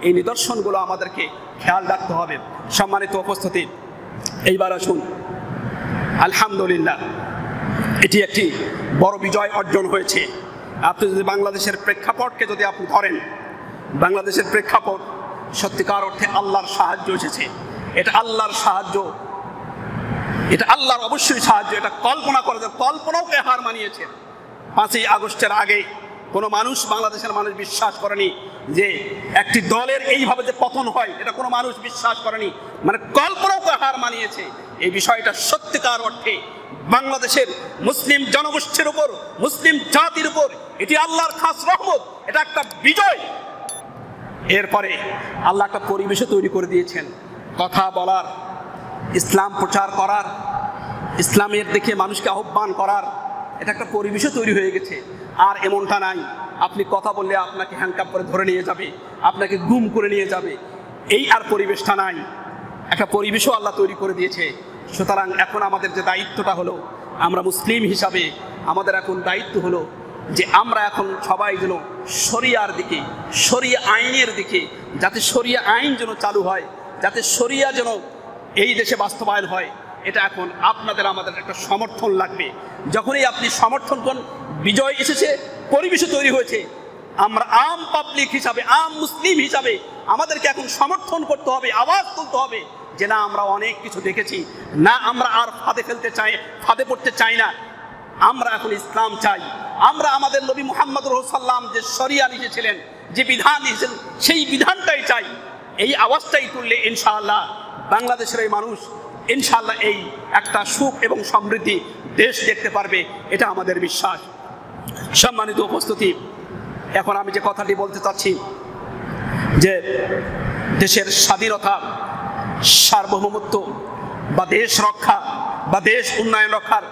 এই নিদর্শনগুলো আমাদেরকে খেয়াল রাখতে হবে। সম্মানিত উপস্থিতি, এইবার আসুন, আলহামদুলিল্লাহ এটি একটি বড় বিজয় অর্জন হয়েছে। আপনি যদি বাংলাদেশের প্রেক্ষাপটকে যদি আপনি ধরেন, বাংলাদেশের প্রেক্ষাপট সত্যিকার অর্থে আল্লাহর সাহায্য এসেছে। এটা আল্লাহর সাহায্য, এটা আল্লাহর অবশ্যই সাহায্য। এটা কল্পনা করে, কল্পনাকে হার মানিয়েছে। 5ই আগস্টের আগে কোনো মানুষ, বাংলাদেশের মানুষ বিশ্বাস করেনি যে একটি দলের এইভাবে যে পতন হয়, এটা কোনো মানুষ বিশ্বাস করেনি। মানে কল্পনাকে হার মানিয়েছে। এই বিষয়টা সত্যিকার অর্থে বাংলাদেশের মুসলিম জনগোষ্ঠীর উপর, মুসলিম জাতির উপর এটি আল্লাহর খাস রহমত, এটা একটা বিজয়। এরপরে আল্লাহ একটা পরিবেশও তৈরি করে দিয়েছেন কথা বলার, ইসলাম প্রচার করার, ইসলামের দিকে মানুষকে আহ্বান করার। এটা একটা পরিবেশও তৈরি হয়ে গেছে। আর এমনটা নাই আপনি কথা বললে আপনাকে হ্যান্ডকাপ করে ধরে নিয়ে যাবে, আপনাকে গুম করে নিয়ে যাবে, এই আর পরিবেশটা নাই। একটা পরিবেশও আল্লাহ তৈরি করে দিয়েছে। সুতরাং এখন আমাদের যে দায়িত্বটা হলো, আমরা মুসলিম হিসাবে আমাদের এখন দায়িত্ব হলো যে আমরা এখন সবাই যেন শরিয়ার দিকে, শরিয়া আইনের দিকে, যাতে শরিয়া আইন যেন চালু হয়, যাতে শরিয়া যেন এই দেশে বাস্তবায়ন হয়, এটা এখন আপনাদের আমাদের একটা সমর্থন লাগবে। যখনই আপনি সমর্থন করেন, বিজয় এসেছে, পরিবেশ তৈরি হয়েছে, আমরা আম পাবলিক হিসাবে, আম মুসলিম হিসাবে আমাদেরকে এখন সমর্থন করতে হবে, আওয়াজ তুলতে হবে যে না, আমরা অনেক কিছু দেখেছি, না আমরা আর ফাঁদে পড়তে চাই না, আমরা এখন ইসলাম চাই। আমরা আমাদের নবী মুহাম্মদ রাসূলুল্লাহ যে শরিয়া নিয়েছিলেন, যে বিধান নিয়েছিলেন, সেই বিধানটাই চাই। এই আওয়াজটাই তুললে ইনশাআল্লাহ বাংলাদেশের এই মানুষ ইনশাআল্লাহ এই একটা সুখ এবং সমৃদ্ধি দেশ দেখতে পারবে, এটা আমাদের বিশ্বাস। সম্মানিত উপস্থিতি, এখন আমি যে কথাটি বলতে চাচ্ছি যে দেশের স্বাধীনতা, সার্বভৌমত্ব বা দেশ রক্ষা বা দেশ উন্নয়ন রক্ষার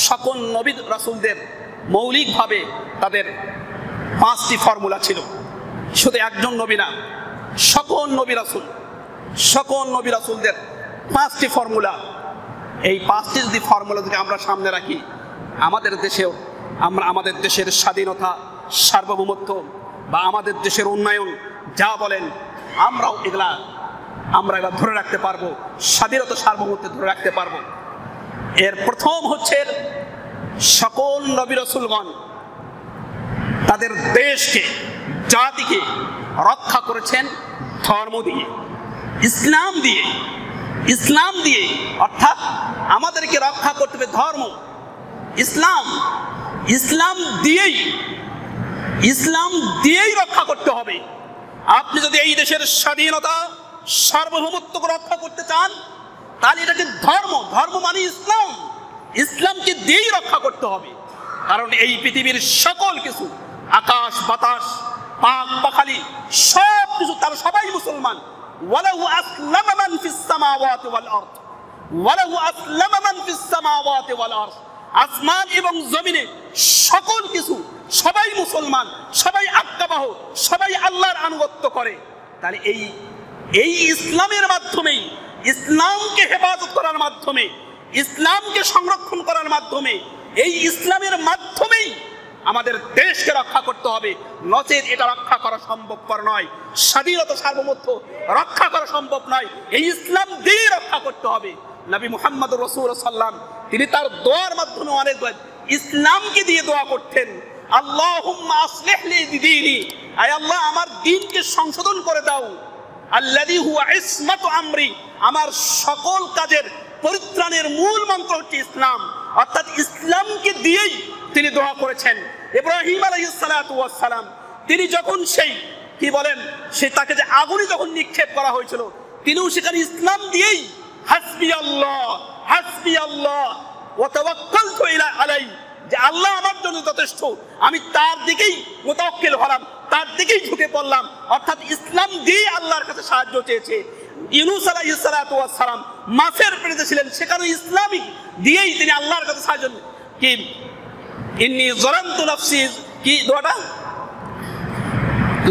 সকল নবী রাসূলদের মৌলিকভাবে তাদের 5টি ফর্মুলা ছিল। শুধু একজন নবী না, সকল নবী রাসূলদের 5টি ফর্মুলা। এই 5টি যদি ফর্মুলা যদি আমরা সামনে রাখি, আমাদের দেশেও আমরা আমাদের দেশের স্বাধীনতা, সার্বভৌমত্ব বা আমাদের দেশের উন্নয়ন যা বলেন, আমরাও এগুলা ধরে রাখতে পারবো, স্বাধীনতা সার্বভৌমত্ব ধরে রাখতে পারবো। এর প্রথম হচ্ছে সকল নবী রাসূলগণ তাদের দেশকে, জাতিকে রক্ষা করেছেন ধর্ম দিয়ে, ইসলাম দিয়ে। অর্থাৎ আমাদেরকে রক্ষা করতে হবে ধর্ম, ইসলাম দিয়েই রক্ষা করতে হবে। আপনি যদি এই দেশের স্বাধীনতা, সার্বভৌমত্ব রক্ষা করতে চান, তাহলে এটাকে ধর্ম মানে ইসলামকে দিয়েই রক্ষা করতে হবে। কারণ এই পৃথিবীর সকল কিছু, আকাশ বাতাস, পাক পাখালি, সব কিছু তারা সবাই মুসলমান। ওয়ালাহু আসলামা মান ফিস সামাওয়াতি ওয়াল আরদ, ওয়ালাহু আসলামা মান ফিস সামাওয়াতি ওয়াল আরদ। আসমান এবং জমিনে সকল কিছু সবাই মুসলমান, সবাই আজ্ঞাবহ, সবাই আল্লাহর আনুগত্য করে। তাহলে এই ইসলামের মাধ্যমেই, ইসলামকে হেফাজত করার মাধ্যমে, ইসলামকে সংরক্ষণ করার মাধ্যমে, এই ইসলামের মাধ্যমেই আমাদের দেশকে রক্ষা করতে হবে। নচেত এটা রক্ষা করা সম্ভবপর নয়। স্বাধীনতা সার্বভৌমত্ব রক্ষা করা সম্ভব নয়, এই ইসলাম দিয়ে রক্ষা করতে হবে। নবী মুহাম্মদ রাসূলুল্লাহ সাল্লাল্লাহু আলাইহি ওয়াসাল্লাম তিনি তার দোয়ার মাধ্যমে অনেক ইসলামকে দিয়ে দোয়া করতেন। আল্লাহুম্মা আসলিহ লি দীনি, আয় আল্লাহ আমার দ্বীনকে সংশোধন করে দাও। আল্লাযী হুয়া ইসমাতু আমরি, আমার সকল কাজের পরিত্রাণের মূল মন্ত্র হচ্ছে ইসলাম। অর্থাৎ ইসলামকে দিয়েই তিনি দোয়া করেছেন। ইব্রাহিম আলাইহিস সালাতু ওয়াস সালাম তিনি যখন তাকে যে আগুনে যখন নিক্ষেপ করা হয়েছিল, তিনিও সেখানে ইসলাম দিয়েই হাসবি আল্লাহ ওয়া তাওয়াক্কালতু আলাইহি, যে আল্লাহ আমার জন্য যথেষ্ট, আমি তার দিকেই মুতাওয়াক্কিল হলাম, তার দিকেই ঝুঁকে পড়লাম। অর্থাৎ ইসলাম দিয়ে আল্লাহর কাছে সাহায্য চেয়েছে। ইউনূস আলাইহিস সালাতু ওয়াস সালাম মাছের পেটে ছিলেন, সেখানে ইসলামিক দিয়েই তিনি আল্লাহর কাছে সাহায্য। কি ইন্নী যালামতু নাফসি, কি দোয়াটা,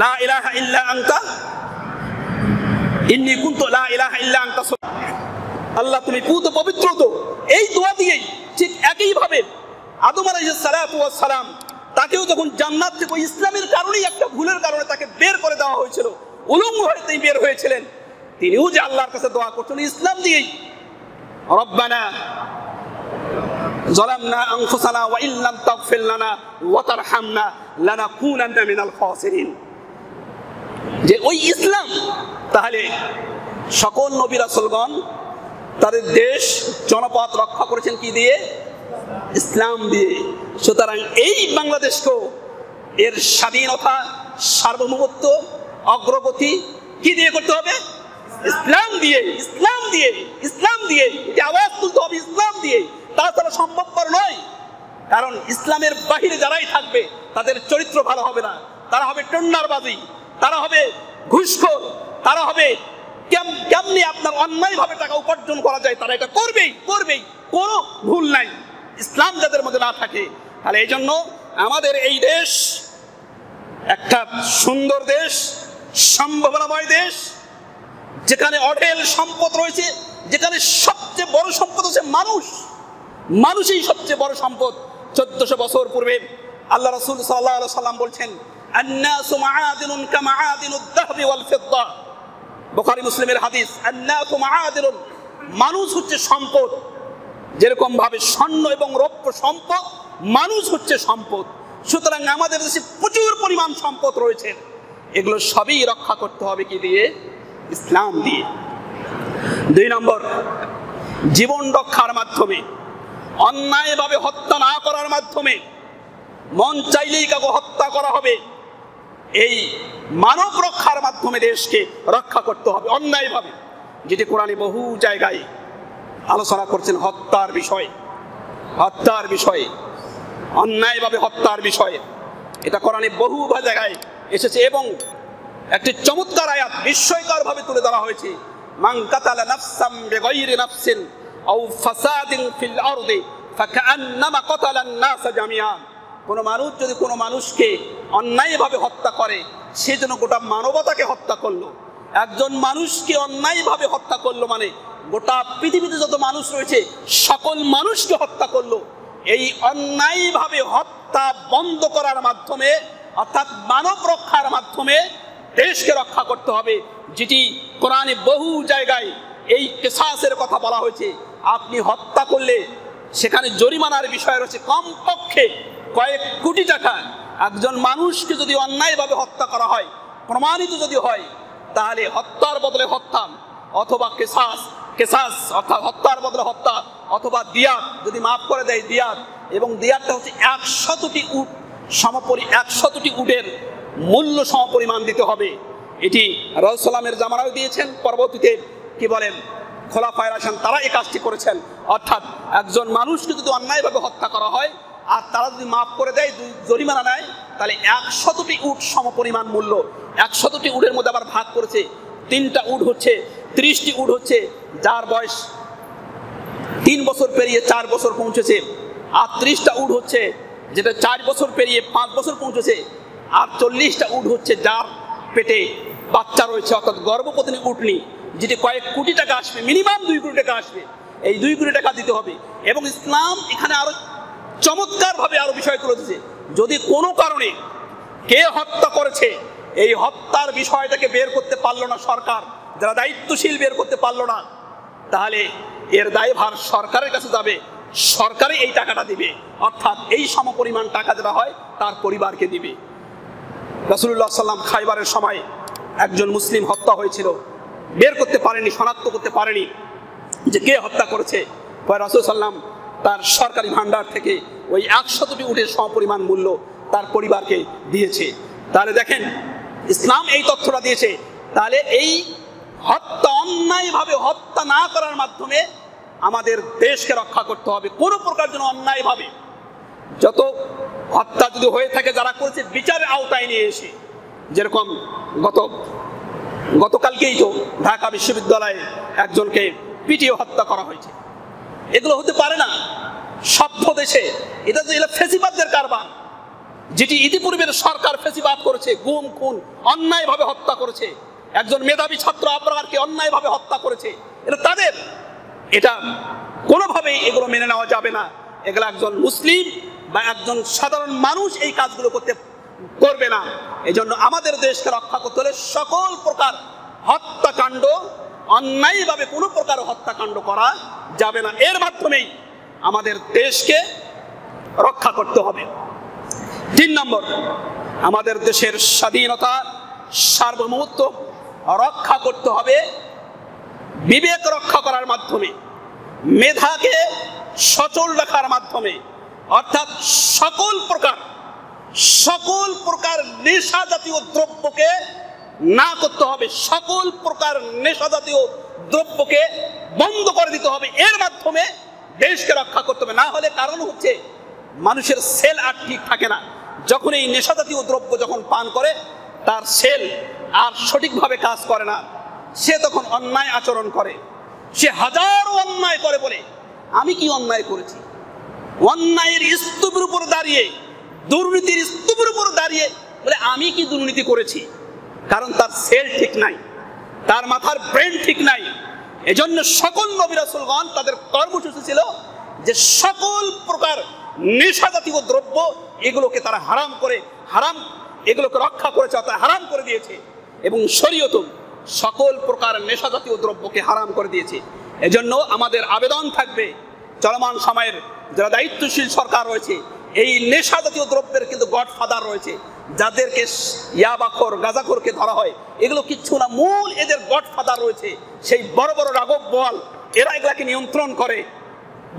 লা ইলাহা ইল্লা আনতা ইন্নী কুনতু লা ইলাহা ইল্লা আনতা, আল্লাহ তুমি পুত পবিত্র। তো এই দোয়া দিয়েই ঠিক একইভাবে আদম আলাইহিস সালাতু ওয়াস সালাম, তাকেও যখন জান্নাত থেকে ইসলামের কারণেই, একটা ভুলের কারণে তাকে বের করে দেওয়া হয়েছিল, উলঙ্গ হয়ে তিনি বের হয়েছিলেন, তিনিও যে আল্লাহর কাছে দোয়া করছেন ইসলাম দিয়েই, রব্বানা যালামনা আনফুসানা ওয়া ইল্লাম তাগফির লানা ওয়া তারহামনা লানাকুনান্না মিনাল খাসিরিন। যে ওই ইসলাম, তাহলে সকল নবী রাসূলগণ তাদের দেশ জনপদ রক্ষা করেছেন কি দিয়ে? ইসলাম দিয়ে। সুতরাং এই বাংলাদেশকেও এর স্বাধীনতা, সার্বভৌমত্ব, অগ্রগতি কি দিয়ে করতে হবে? ইসলাম দিয়ে, ইসলাম দিয়ে, ইসলাম দিয়ে। এটি আওয়াজ তুলতে হবে ইসলাম দিয়ে, তাছাড়া সম্ভবপর নয়। কারণ ইসলামের বাহিরে যারাই থাকবে তাদের চরিত্র ভালো হবে না, তারা হবে টন্ডারবাজি, তারা হবে ঘুষখোর, তারা হবে কেমনি আপনার অন্যায়ভাবে টাকা উপার্জন করা যায় তারা এটা করবেই করবেই, কোনো ভুল নাই ইসলাম যাদের মধ্যে না থাকে। তাহলে এই জন্য আমাদের এই দেশ একটা সুন্দর দেশ, সম্ভাবনাময় দেশ, যেখানে অঢেল সম্পদ রয়েছে, যেখানে সবচেয়ে বড় সম্পদ হচ্ছে মানুষ। মানুষই সবচেয়ে বড় সম্পদ। 1400 বছর পূর্বে আল্লাহ রাসূল সাল্লাল্লাহু আলাইহি সাল্লাম বলছেন, আন-নাসু মাআদিনুন কামাআদিনুদ যাহবি ওয়াল ফিদ্দা। বুখারী মুসলিমের হাদিস, আন-নাসু মাআদিনুন, মানুষ হচ্ছে সম্পদ। যেরকম ভাবে স্বর্ণ এবং রৌপ্য সম্পদ, মানুষ হচ্ছে সম্পদ। সুতরাং আমাদের দেশে প্রচুর পরিমাণ সম্পদ রয়েছে, এগুলো সবই রক্ষা করতে হবে কি দিয়ে? ইসলাম দিয়ে। 2 নম্বর, জীবন রক্ষার মাধ্যমে, অন্যায়ভাবে হত্যা না করার মাধ্যমে। মন চাইলেই কাউকে হত্যা করা হবে, এই মানব রক্ষার মাধ্যমে দেশকে রক্ষা করতে হবে অন্যায়ভাবে। যেটি কোরআনে বহু জায়গায় আলোচনা করছেন হত্যার বিষয়ে, হত্যার বিষয়ে, অন্যায়ভাবে হত্যার বিষয়ে। এটা কোরআনে বহু জায়গায় এসেছে এবং একটি চমৎকার আয়াত বিস্ময়করভাবে তুলে ধরা হয়েছে, মান কাতালা নাফসাম বিগাইরি নাফসিন আও ফাসাদিন ফিল আরদি ফাকান্নামা কাতালান নাস জামিআ। কোনো মানুষ যদি কোনো মানুষকে অন্যায়ভাবে হত্যা করে, সে যেন গোটা মানবতাকে হত্যা করলো। একজন মানুষকে অন্যায়ভাবে হত্যা করলো মানে গোটা পৃথিবীতে যত মানুষ রয়েছে সকল মানুষকে হত্যা করলো। এই অন্যায়ভাবে হত্যা বন্ধ করার মাধ্যমে, অর্থাৎ মানব রক্ষার মাধ্যমে দেশকে রক্ষা করতে হবে। যেটি কোরআনে বহু জায়গায় এই কিসাসের কথা বলা হয়েছে। আপনি হত্যা করলে সেখানে জরিমানার বিষয় রয়েছে কমপক্ষে কয়েক কোটি টাকা। একজন মানুষকে যদি অন্যায়ভাবে হত্যা করা হয়, প্রমাণিত যদি হয়, তাহলে হত্যার বদলে হত্যা অথবা কেসাস অর্থাৎ হত্যার বদলে হত্যা অথবা দিয়াত, যদি মাফ করে দেয় দিয়াত, এবং দিয়াতটা হচ্ছে 100টি উট সমপরি, 100টি উটের মূল্য সমপরিমাণ দিতে হবে। এটি রাসূল সাল্লামের জামানায় দিয়েছেন, পরবর্তীতে কি বলেন খোলাফায়ে রাশিদিন তারা এই কাজটি করেছেন। অর্থাৎ একজন মানুষকে যদি অন্যায়ভাবে হত্যা করা হয় আর তারা যদি মাফ করে দেয়, জরিমানা নেয়, তাহলে 100টি উট সমপরিমাণ মূল্য। 100টি উটের মধ্যে আবার ভাগ করেছে, 3টা উট হচ্ছে 30টি উট হচ্ছে যার বয়স 3 বছর পেরিয়ে 4 বছর পৌঁছেছে, আর 30টা উট হচ্ছে যেটা 4 বছর পেরিয়ে 5 বছর পৌঁছেছে, আর 40টা উট হচ্ছে যার পেটে বাচ্চা রয়েছে, অর্থাৎ গর্ভপতিনী উটনি, যেটি কয়েক কোটি টাকা আসবে, মিনিমাম 2 কোটি টাকা আসবে। এই 2 কোটি টাকা দিতে হবে। এবং ইসলাম এখানে আরো চমৎকারভাবে আরো বিষয় তুলে দিয়েছে, যদি কোনো কারণে কে হত্যা করেছে, এই হত্যার বিষয়টাকে বের করতে পারলো না সরকার, যারা দায়িত্বশীল বের করতে পারলো না, তাহলে এর দায়ভার সরকারের কাছে যাবে, সরকারই এই টাকাটা দিবে। অর্থাৎ এই সমপরিমাণ টাকা যেটা হয় তার পরিবারকে দিবে। রাসূলুল্লাহ সাল্লাম খাইবারের সময় একজন মুসলিম হত্যা হয়েছিল, বের করতে পারেনি, শনাক্ত করতে পারেনি যে কে হত্যা করেছে। রাসূল সাল্লাম তার সরকারি ভান্ডার থেকে ওই 100টি উটের সমপরিমাণ মূল্য তার পরিবারকে দিয়েছে। তাহলে দেখেন ইসলাম এই তথ্যটা দিয়েছে। তাহলে এই হত্যা, অন্যায়ভাবে হত্যা না করার মাধ্যমে আমাদের দেশকে রক্ষা করতে হবে। কোনো প্রকার যেন অন্যায়ভাবে যত হত্যা যদি হয়ে থাকে যারা করেছে বিচারের আওতায় নিয়ে এসে, যেরকম গতকালকেই তো ঢাকা বিশ্ববিদ্যালয়ে একজনকে পিটিয়ে হত্যা করা হয়েছে। এগুলো হতে পারে না সভ্য দেশে। এটা ফ্যাসিবাদদের কারবার, যেটি ইতিপূর্বের সরকার ফ্যাসিবাদ করেছে, গুম খুন অন্যায়ভাবে হত্যা করেছে, একজন মেধাবী ছাত্র আবরারকে অন্যায়ভাবে হত্যা করেছে। এটা তাদের, এটা কোনোভাবেই এগুলো মেনে নেওয়া যাবে না। এগুলো একজন মুসলিম বা একজন সাধারণ মানুষ এই কাজগুলো করবে না। এই জন্য আমাদের দেশকে রক্ষা করতে হলে সকল প্রকার হত্যাকাণ্ড, অন্যায়ভাবে কোনো প্রকার হত্যাকাণ্ড করা যাবে না। এর মাধ্যমেই আমাদের দেশকে রক্ষা করতে হবে। 3 নম্বর, আমাদের দেশের স্বাধীনতা সার্বভৌমত্ব রক্ষা করতে হবে বিবেক রক্ষা করার মাধ্যমে, মেধাকে সচল রাখার মাধ্যমে, অর্থাৎ সকল প্রকার নেশা জাতীয় দ্রব্যকে না করতে হবে, সকল প্রকার নেশা জাতীয় দ্রব্যকে বন্ধ করে দিতে হবে। এর মাধ্যমে দেশকে রক্ষা করতে হবে। না হলে কারণ হচ্ছে মানুষের সেল আর ঠিক থাকে না। যখন এই নেশা জাতীয় দ্রব্য যখন পান করে, তার সেল আর সঠিকভাবে কাজ করে না, সে তখন অন্যায় আচরণ করে, সে হাজারো অন্যায় করে। বলে আমি কি অন্যায় করেছি? অন্যায়ের স্তূপের উপর দাঁড়িয়ে, দুর্নীতির স্তূপের উপর দাঁড়িয়ে বলে আমি কি দুর্নীতি করেছি? কারণ তার সেল ঠিক নাই, তার মাথার ব্রেন ঠিক নাই। এজন্য সকল নবী রাসূলগণ তাদের কর্মসূচি ছিল যে সকল প্রকার নেশা জাতীয় দ্রব্য এগুলোকে তারা এগুলোকে রক্ষা করেছে, অর্থাৎ হারাম করে দিয়েছে। এবং শরীয়ত সকল প্রকার নেশা জাতীয় দ্রব্যকে হারাম করে দিয়েছে। এজন্য আমাদের আবেদন থাকবে, চলমান সময়ের যারা দায়িত্বশীল সরকার রয়েছে, এই নেশা জাতীয় দ্রব্যের কিন্তু গডফাদার রয়েছে, যাদেরকে ইয়াবাখোর গাঁজাখোরকে ধরা হয়, এগুলো কিচ্ছু না, মূল এদের গডফাদার রয়েছে সেই বড় বড় রাঘব বোয়াল। এরা এগুলাকে নিয়ন্ত্রণ করে,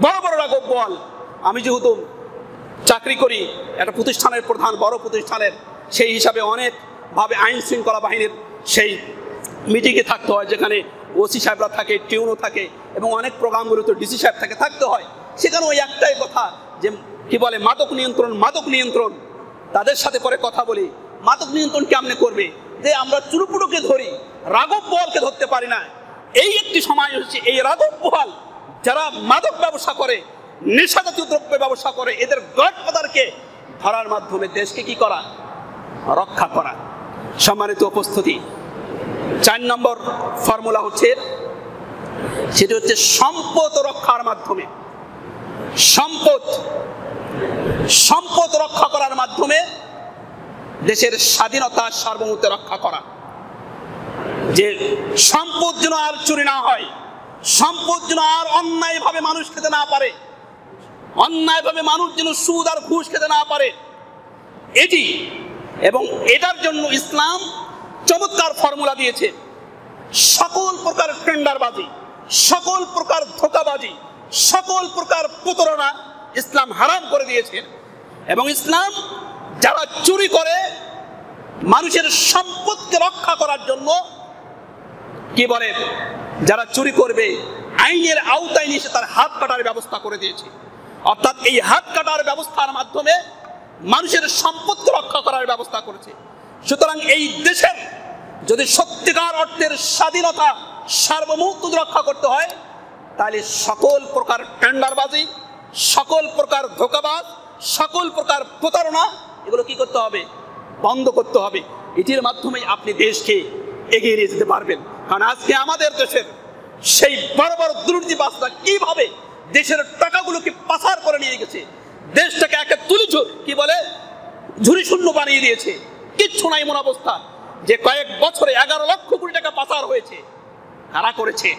বড় বড় রাঘব বোয়াল। আমি যেহেতু চাকরি করি একটা প্রতিষ্ঠানের প্রধান, বড় প্রতিষ্ঠানের, সেই হিসাবে অনেকভাবে আইন শৃঙ্খলা বাহিনীর সেই মিটিংয়ে থাকতে হয়, যেখানে ওসি সাহেবরা থাকে, টিউনও থাকে, এবং অনেক প্রোগ্রামগুলোতে ডিসি সাহেব থাকতে হয়। সেখানে ওই একটাই কথা যে কি বলে মাদক নিয়ন্ত্রণ। তাদের সাথে পরে কথা বলি, মাদক নিয়ন্ত্রণ কেমনে করবে? যে আমরা চুরুপুরুকে ধরি, রাঘব বোয়ালকে ধরতে পারি না। এই একটি সময় হচ্ছে এই রাঘব বোয়াল যারা মাদক ব্যবসা করে, নেশা জাতীয় দ্রব্যের ব্যবসা করে, এদের গডফাদারকে ধরার মাধ্যমে দেশকে কি করা? রক্ষা করা। সম্মানিত উপস্থিতি, 4 নম্বর ফর্মুলা হচ্ছে, সেটি হচ্ছে সম্পদ রক্ষার মাধ্যমে, সম্পদ রক্ষা করার মাধ্যমে দেশের স্বাধীনতা সার্বভৌমত্ব রক্ষা করা। যে সম্পদ যেন আর চুরি না হয়, সম্পদ যেন আর অন্যায়ভাবে মানুষ খেতে না পারে, অন্যায়ভাবে মানুষ যেন সুদ আর ঘুষ খেতে না পারে, এটি। এবং এটার জন্য ইসলাম চমৎকার ফর্মুলা দিয়েছে। সকল প্রকার টেন্ডারবাজি, সকল প্রকার ধোঁকাবাজি, সকল প্রকার প্রতারণা ইসলাম হারাম করে দিয়েছেন। এবং ইসলাম যারা চুরি করে মানুষের সম্পদকে রক্ষা করার জন্য কি বলে, যারা চুরি করবে আইনের আওতায় নিয়ে তার হাত কাটার ব্যবস্থা করে দিয়েছে। অর্থাৎ এই হাত কাটার ব্যবস্থার মাধ্যমে মানুষের সম্পদকে রক্ষা করার ব্যবস্থা করেছে। সুতরাং এই দেশের যদি সত্যিকার অর্থের স্বাধীনতা সার্বভৌমত্ব রক্ষা করতে হয়, তাহলে সকল প্রকার টেন্ডারবাজি, সকল প্রকার ধোঁকাবাজ, সকল প্রকার প্রতারণা, এগুলো কি করতে হবে? বন্ধ করতে হবে। এটির মাধ্যমেই আপনি দেশকে এগিয়ে নিয়ে যেতে পারবেন। কারণ আজকে আমাদের দেশের সেই বড় বড় দুর্নীতিবাজরা কিভাবে দেশের টাকাগুলোকে পাচার করে নিয়ে গেছে, দেশটাকে একে ঝুড়ি শূন্য বানিয়ে দিয়েছে। কিচ্ছু নাই এমন অবস্থা যে কয়েক বছরে 11 লক্ষ কোটি টাকা পাচার হয়েছে। কারা করেছে?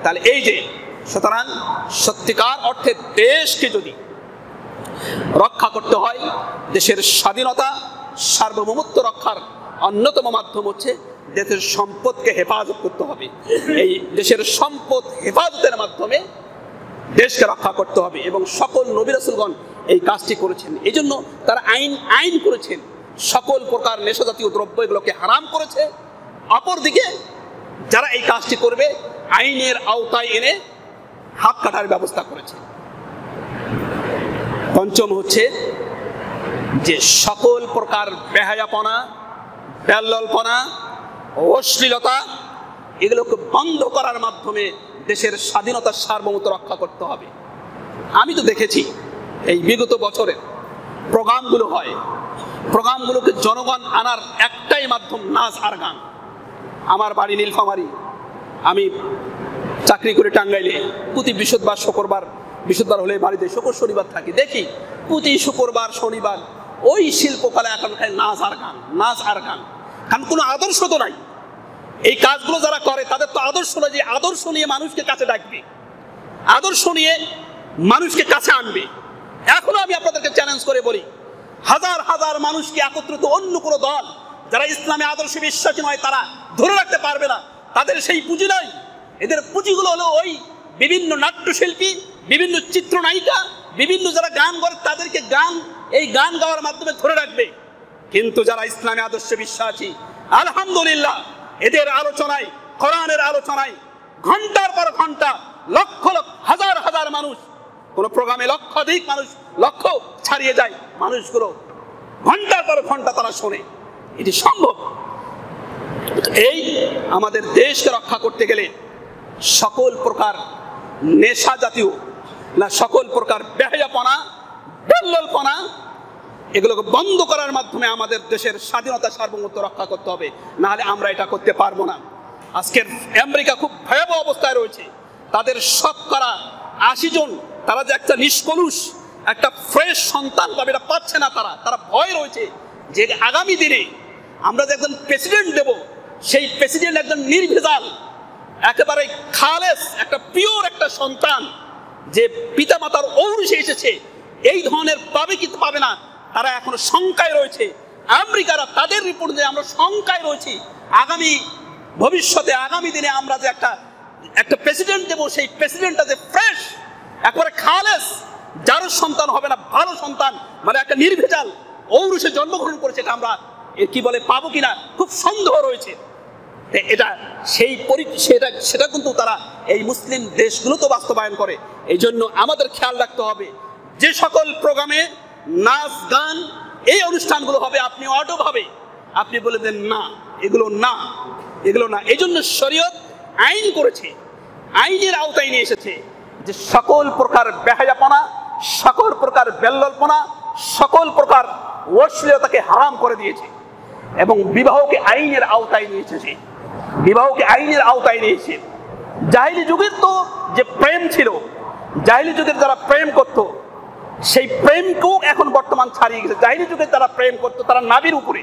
তাহলে এই যে, সুতরাং সত্যিকার অর্থে দেশকে যদি রক্ষা করতে হয়, দেশের স্বাধীনতা সার্বভৌমত্ব রক্ষার অন্যতম মাধ্যম হচ্ছে দেশের সম্পদকে হেফাজত করতে হবে। এই দেশের সম্পদ হেফাজতের মাধ্যমে দেশকে রক্ষা করতে হবে। এবং সকল নবী রাসূলগণ এই কাজটি করেছেন। এই জন্য তারা আইন করেছেন, সকল প্রকার নেশা জাতীয় দ্রব্য এগুলোকে হারাম করেছে। অপরদিকে যারা এই কাজটি করবে আইনের আওতায় এনে হাত কাটার ব্যবস্থা করেছে। পঞ্চম হচ্ছে যে সকল প্রকার বেহায়াপনা, বেল্ললপনা, অশ্লীলতা এগুলোকে বন্ধ করার মাধ্যমে দেশের স্বাধীনতার সার্বভৌমত্ব রক্ষা করতে হবে। আমি তো দেখেছি এই বিগত বছরের প্রোগ্রামগুলো হয়, প্রোগ্রামগুলোকে জনগণ আনার একটাই মাধ্যম নাচ আর গান। আমার বাড়ি নীলফামারী, আমি চাকরি করে টাঙ্গাইলে প্রতি বৃহস্পতিবার শুক্রবার, বৃহস্পতিবার হলে বাড়িতে শুক্র শনিবার থাকি, দেখি প্রতি শুক্রবার শনিবার ওই শিল্পকলা এখন নাচ আর গান, নাচ আর গান। কারণ কোনো আদর্শ তো নাই। এই কাজগুলো যারা করে তাদের তো আদর্শ নয় যে আদর্শ নিয়ে মানুষকে কাছে ডাকবে, আদর্শ নিয়ে মানুষকে কাছে আনবে। এখনো আমি আপনাদেরকে চ্যালেঞ্জ করে বলি, হাজার হাজার মানুষকে একত্রিত অন্য কোনো দল যারা ইসলামে আদর্শে বিশ্বাসী নয় তারা ধরে রাখতে পারবে না। তাদের সেই পুঁজি নাই। এদের পুঁজিগুলো হলো ওই বিভিন্ন নাট্যশিল্পী, বিভিন্ন চিত্রনায়িকা, বিভিন্ন যারা গান করে তাদেরকে এই গান গাওয়ার মাধ্যমে ধরে রাখবে। কিন্তু যারা ইসলামে আদর্শে বিশ্বাসী, আলহামদুলিল্লাহ এদের আলোচনায়, কোরআনের আলোচনায় ঘন্টার পর ঘন্টা লক্ষ লক্ষ হাজার হাজার মানুষ, কোন প্রোগ্রামে লক্ষাধিক মানুষ, লক্ষ ছাড়িয়ে যায় মানুষগুলো, ঘন্টার পর ঘন্টা তারা শোনে। এটি সম্ভব। এই আমাদের দেশকে রক্ষা করতে গেলে সকল প্রকার নেশা জাতীয় না, সকল প্রকার বেহায়াপনা, বেল্ললপনা এগুলোকে বন্ধ করার মাধ্যমে আমাদের দেশের স্বাধীনতা সার্বভৌমত্ব রক্ষা করতে হবে, নাহলে আমরা এটা করতে পারবো না। আজকের আমেরিকা খুব ভয়াবহ অবস্থায় রয়েছে। তাদের শতকরা 80 জন তারা যে একটা নিষ্কলুষ, একটা ফ্রেশ সন্তান পাবে এটা পাচ্ছে না। তারা ভয় রয়েছে যে আগামী দিনে আমরা যে একজন প্রেসিডেন্ট দেব, সেই প্রেসিডেন্ট একজন নির্ভেজাল, একেবারে খালেস, একটা পিওর একটা সন্তান যে পিতামাতার ঔরসে এসেছে, এই ধরনের পাবে কি পাবে না তারা এখনো শঙ্কায় রয়েছে। আমেরিকারা তাদের রিপোর্ট যে আমরা শঙ্কায় রয়েছি আগামী ভবিষ্যতে, আগামী দিনে আমরা যে একটা প্রেসিডেন্ট দেব, সেই প্রেসিডেন্টটা যে ফ্রেশ, একবারে খালেস, যারও সন্তান হবে না, ভালো সন্তান, মানে একটা নির্ভেজাল ঔরসে জন্মগ্রহণ করেছে, এটা আমরা কি বলে পাবো কিনা খুব সন্দেহ রয়েছে। এটা সেটা কিন্তু তারা এই মুসলিম দেশগুলো তো বাস্তবায়ন করে। এই জন্য আমাদের খেয়াল রাখতে হবে যে সকল প্রোগ্রামে নাচ গান এই অনুষ্ঠানগুলো হবে, আপনি অটোভাবে আপনি বলে দেন না, এগুলো না, এগুলো না। এই জন্য শরীয়ত আইন করেছে, আইনের আওতায় নিয়ে এসেছে যে সকল প্রকার বেহায়াপনা, সকল প্রকার বেল্ললপনা, সকল প্রকার অশ্লীলতাকে হারাম করে দিয়েছে এবং বিবাহকে আইনের আওতায় নিয়ে এসেছে, বিবাহকে আইনের আওতায় নিয়েছে। জাহিলি যুগের তো যে প্রেম ছিল, জাহিলি যুগের যারা প্রেম করত, সেই প্রেমকেও এখন বর্তমান ছাড়িয়ে গেছে। জাহিলি যুগে যারা প্রেম করতো তারা নাবির উপরে,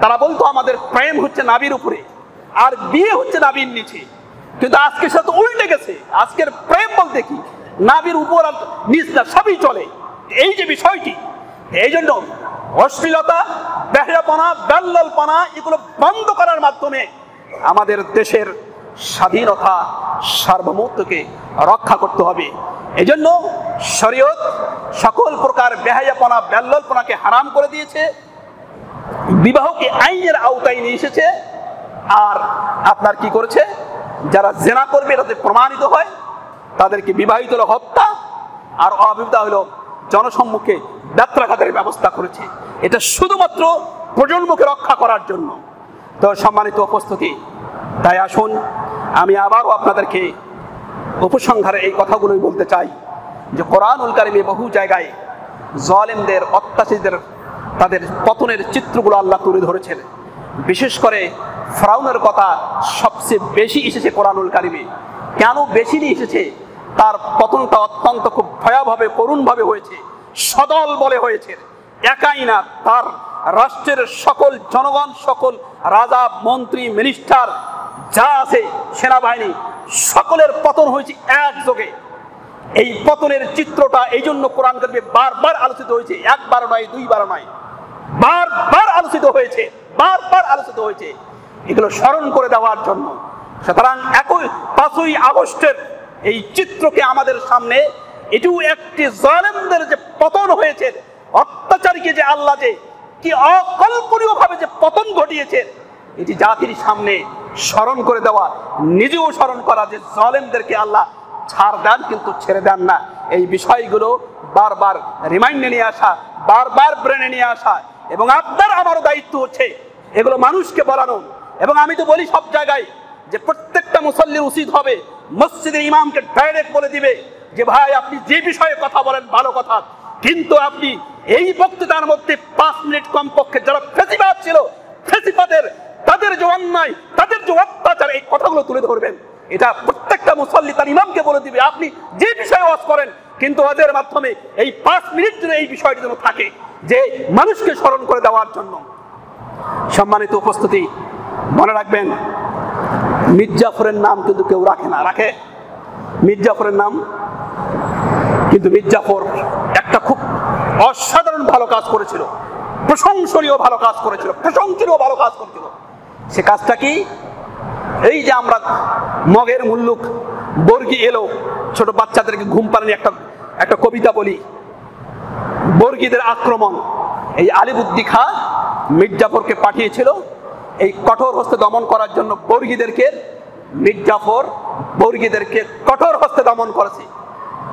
তারা বলতো আমাদের প্রেম হচ্ছে নাবির উপরে আর বিয়ে হচ্ছে নাবির নিচে। কিন্তু আজকে সেটা তো উল্টে গেছে। আজকের প্রেম বলতে কি, নাবির উপর আর নিচ না, সবই চলে। এই যে বিষয়টি, এই জন্য অশ্লীলতা, বেহায়াপনা, বেল্ললপনা এগুলো বন্ধ করার মাধ্যমে আমাদের দেশের স্বাধীনতা সার্বভৌমত্বকে রক্ষা করতে হবে। এই জন্য শরীয়ত সকল প্রকার বেহায়াপনা, বেল্ললপনাকে হারাম করে দিয়েছে, বিবাহকে আইনের আওতায় নিয়ে এসেছে। আর আপনার কি করেছে, যারা জেনা করবে এটাতে প্রমাণিত হয় তাদেরকে বিবাহিত হলো হত্যা, আর অবিবাহিত হলো জনসম্মুখে যাত্রাঘাতের ব্যবস্থা করেছে। এটা শুধুমাত্র প্রজন্মকে রক্ষা করার জন্য। তো সম্মানিত উপস্থিতি, তাই আসুন আমি আবারও আপনাদেরকে উপসংহারে এই কথাগুলোই বলতে চাই যে কোরআনুল কারিমে বহু জায়গায় জালেমদের, অত্যাচারীদের, তাদের পতনের চিত্রগুলো আল্লাহ তুলে ধরেছেন। বিশেষ করে ফিরআউনের কথা সবচেয়ে বেশি এসেছে কোরআনুল কারিমে। কেন বেশি নিয়ে এসেছে? তার পতনটা অত্যন্ত খুব ভয়াবহভাবে, করুণভাবে হয়েছে, সদল বলে হয়েছে। একাই না, তার রাষ্ট্রের সকল জনগণ, সকল রাজা, মন্ত্রী, মিনিস্টার যা আছে, সেনাবাহিনী, সকলের পতন হয়েছে একযোগে। এই পতনের চিত্রটা এই জন্য কোরআন কারিমে বারবার আলোচিত হয়েছে, একবার নয়, দুইবার নয়, বারবার আলোচিত হয়েছে, বারবার আলোচিত হয়েছে, এগুলো স্মরণ করে দেওয়ার জন্য। সুতরাং 5ই আগস্টের এই চিত্রকে আমাদের সামনে, এটিও একটি জালেমদের যে পতন হয়েছে, অত্যাচারীকে যে আল্লাহ যে কি অকল্পনীয় ভাবে যে পতন ঘটিয়েছে, এটি জাতির সামনে স্মরণ করে দেওয়া, নিজেও স্মরণ করা যে জালেমদেরকে আল্লাহ ছাড় দেন কিন্তু ছেড়ে দেন না। এই বিষয়গুলো বারবার রিমাইন্ডে নিয়ে আসা, বারবার ব্রেনে নিয়ে আসা, এবং আপনার আমারও দায়িত্ব হচ্ছে এগুলো মানুষকে বলানো। এবং আমি তো বলি সব জায়গায় যে প্রত্যেকটা মুসল্লির উচিত হবে মসজিদের ইমামকে ডাইরেক্ট বলে দিবে যে ভাই আপনি যে বিষয়ে কথা বলেন ভালো কথা, কিন্তু আপনি এই বক্তৃতার মধ্যে 5 মিনিট কমপক্ষে যারা ফেসিবাদ ছিল, ফেসিবাদের তাদের যে অন্যায়, তাদের যে অত্যাচার, এই কথাগুলো তুলে ধরবেন। এটা প্রত্যেকটা মুসল্লি তার ইমামকে বলে দিবে আপনি যে বিষয়ে ওয়াজ করেন, কিন্তু ওদের মাধ্যমে এই 5 মিনিট জন্য এই বিষয়টি যেন থাকে যে মানুষকে স্মরণ করে দেওয়ার জন্য। সম্মানিত উপস্থিতি, মনে রাখবেন মির্জাফরের নাম কিন্তু কেউ রাখে না, রাখে মির্জাফরের নাম, কিন্তু মির্জাফর একটা খুব অসাধারণ ভালো কাজ করেছিল, প্রশংসনীয় ভালো কাজ করেছিল, প্রশংসনীয় ভালো কাজ করেছিল। সে কাজটা কি? এই যে আমরা মগের মুল্লুক বর্গি এলো, ছোট বাচ্চাদেরকে ঘুম পাড়ানি একটা কবিতা বলি, বর্গীদের আক্রমণ। এই আলিবুদ্দি খাঁ মির্জাফরকে পাঠিয়েছিল এই কঠোর হস্তে দমন করার জন্য বর্গীদেরকে। মির্জাফর বর্গীদেরকে কঠোর হস্তে দমন করেছে,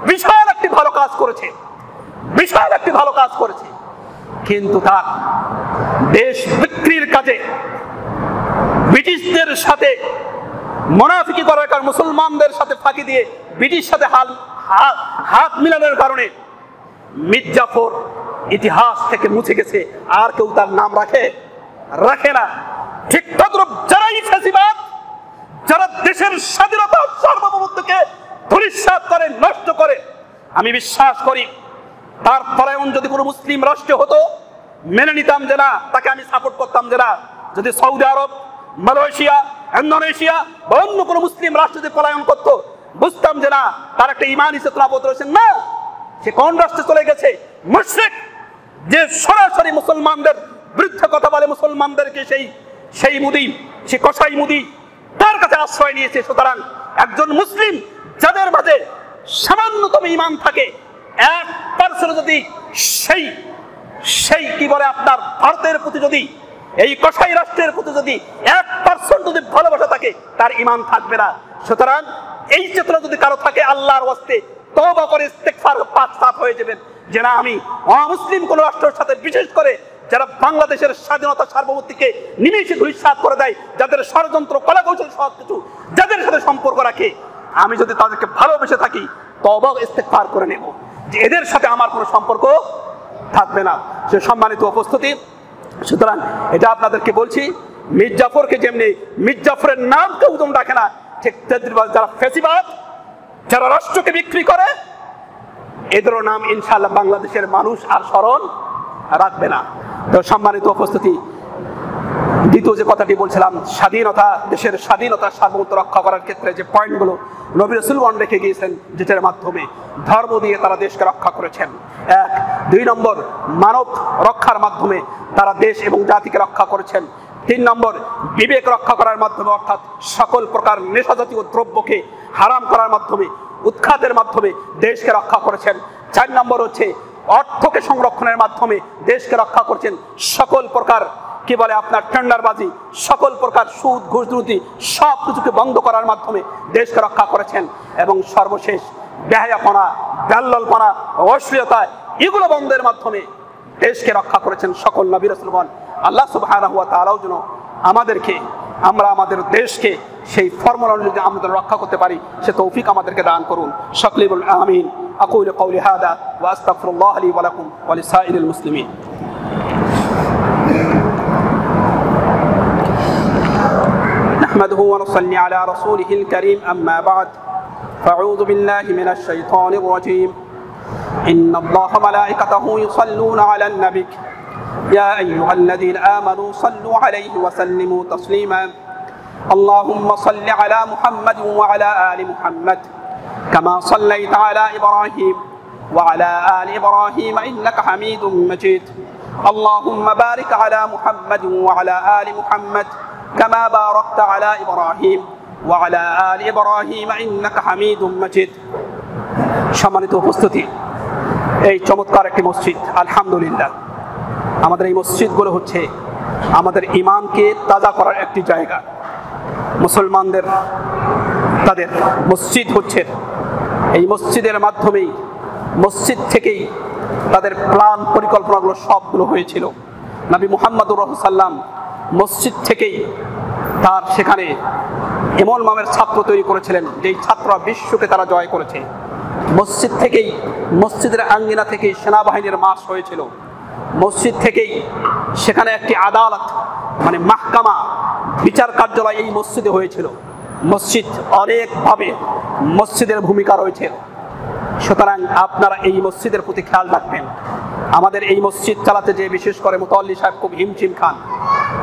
বিশাল একটি ভালো কাজ করেছে, বিশাল একটি ভালো কাজ করেছে। কিন্তু তার দেশ বিক্রির কাজে ব্রিটিশদের সাথে মুনাফিকি করার কারণে, মুসলমানদের সাথে ফাঁকি দিয়ে ব্রিটিশ সাথে হাত মিলানোর কারণে মির্জাফর ইতিহাস থেকে মুছে গেছে। আর কেউ তার নাম রাখে না। ঠিক তদ্রূপ যারাই ফ্যাসিবাদ, যারা দেশের স্বাধীনতা সার্বভৌমত্বকে ধূলিসাৎ করে, নষ্ট করে, আমি বিশ্বাস করি তার পরায়ণ যদি কোনো মুসলিম রাষ্ট্র হতো মেনে নিতাম যে না, তাকে আমি সাপোর্ট করতাম যে না। যদি সৌদি আরব, মালয়েশিয়া, ইন্দোনেশিয়া বা অন্য কোনো মুসলিম রাষ্ট্র যদি পলায়ন করতো, বুঝতাম যে না তার একটা ইমানি চেতনা বোধ রয়েছে। না, সে কোন রাষ্ট্রে চলে গেছে? মুশরিক, যে সরাসরি মুসলমানদের বিরুদ্ধে কথা বলে, মুসলমানদেরকে সেই মুদি, সে কসাই মুদি তার কাছে আশ্রয় নিয়েছে। সুতরাং একজন মুসলিম যাদের মাঝে সামান্যতম ঈমান থাকে, 1% যদি সেই কি বলে আপনার ভারতের প্রতি, যদি এই কসাই রাষ্ট্রের প্রতি যদি 1% যদি ভালোবাসা থাকে, তার ঈমান থাকবে না। সুতরাং এই চেতনা যদি কারো থাকে, আল্লাহর ওয়াস্তে তওবা করে ইস্তেগফার পাক হয়ে যাবেন যে না, আমি অমুসলিম কোন রাষ্ট্রের সাথে, বিশেষ করে যারা বাংলাদেশের স্বাধীনতা সার্বভৌমত্বকে নিমেষে ধূলিসাৎ করে দেয়, যাদের ষড়যন্ত্র কলাকৌশল সব কিছু যাদের সাথে সম্পর্ক রাখে, আমি যদি তাদেরকে ভালোবেসে থাকি তওবা ইস্তেগফার করে নেব যে এদের সাথে আমার কোনো সম্পর্ক থাকবে না। সে সম্মানিত উপস্থিতি, সুতরাং এটা আপনাদেরকে বলছি, মির্জাফরকে যেমনি মির্জাফরের নাম কেউ উদম রাখে না, ঠিক যারা ফ্যাসিবাদ, যারা রাষ্ট্রকে বিক্রি করে, এদেরও নাম ইনশাআল্লাহ বাংলাদেশের মানুষ আর স্মরণ রাখবে না। তো সম্মানিত উপস্থিতি, দ্বিতীয় যে কথাটি বলছিলাম, স্বাধীনতা, দেশের স্বাধীনতা সার্বভৌমত্ব রক্ষা করার ক্ষেত্রে যে পয়েন্টগুলো নবী রাসূলগণ রেখে গিয়েছেন, যেটার মাধ্যমে ধর্ম দিয়ে তারা দেশকে রক্ষা করেছেন। 1, 2 নম্বর মানব রক্ষার মাধ্যমে তারা দেশ এবং জাতিকে রক্ষা করেছেন। 3 নম্বর বিবেক রক্ষা করার মাধ্যমে, অর্থাৎ সকল প্রকার নেশাজাতীয় দ্রব্যকে হারাম করার মাধ্যমে, উৎখাতের মাধ্যমে দেশকে রক্ষা করেছেন। 4 নম্বর হচ্ছে অর্থকে সংরক্ষণের মাধ্যমে দেশকে রক্ষা করছেন। সকল প্রকার কি বলে আপনার টেন্ডারবাজি, সকল প্রকার সুদ, ঘুষ, দুর্নীতি সব কিছুকে বন্ধ করার মাধ্যমে দেশকে রক্ষা করেছেন। এবং সর্বশেষ বেহায়াপনা, দাল্লালপনা, অশ্লীলতা এগুলো বন্ধের মাধ্যমে দেশকে রক্ষা করেছেন সকল নবী রাসূলগণ। আল্লাহ সুবহানাহু ওয়া তাআলা যেন আমাদেরকে, আমরা আমাদের দেশকে সেই ফর্মুলা অনুযায়ী আমাদের রক্ষা করতে পারি, সে তৌফিক আমাদেরকে দান করুন। সকলে বলুন আমিন। আকুলু কওলি হাদা ওয়া আস্তাগফিরুল্লাহ লি ওয়া লাকুম ওয়া লিসাইরিল মুসলিমিন। نحمده ونصلي على رسوله الكريم، أما بعد، فأعوذ بالله من الشيطان الرجيم. إن الله وملائكته يصلون على النبي يا أيها الذين آمنوا صلوا عليه وسلموا تسليما. اللهم صل على محمد وعلى آل محمد كما صليت على إبراهيم وعلى آل إبراهيم إنك حميد مجيد. اللهم بارك على محمد وعلى آل محمد كما باركت على إبراهيم وعلى آل إبراهيم إنك حميد مجيد. সম্মানিত উপস্থিতি, এই চমৎকার একটি মসজিদ, আলহামদুলিল্লাহ। আমাদের এই মসজিদগুলো হচ্ছে আমাদের ঈমানকে তাজা করার একটি জায়গা। মুসলমানদের তাদের মসজিদ হচ্ছে এই মসজিদের মাধ্যমেই, মসজিদ থেকেই তাদের প্ল্যান পরিকল্পনাগুলো সবগুলো হয়েছিল। নবী মুহাম্মদুর রাসূলুল্লাহ মসজিদ থেকেই তার সেখানে এমন মামের ছাত্র তৈরি করেছিলেন যেই ছাত্ররা বিশ্বকে তারা জয় করেছে। মসজিদ থেকেই, মসজিদের আঙ্গিনা থেকেই সেনাবাহিনীর মাস হয়েছিল। মসজিদ থেকেই সেখানে একটি আদালত, মানে মাহকামা, বিচার কার্যালয় এই মসজিদে হয়েছিল। মসজিদ অনেকভাবে মসজিদের ভূমিকা রয়েছে। সুতরাং আপনারা এই মসজিদের প্রতি খেয়াল রাখবেন। আমাদের এই মসজিদ চালাতে যে বিশেষ করে মুতাওয়াল্লি সাহেব খুব হিমশিম খান।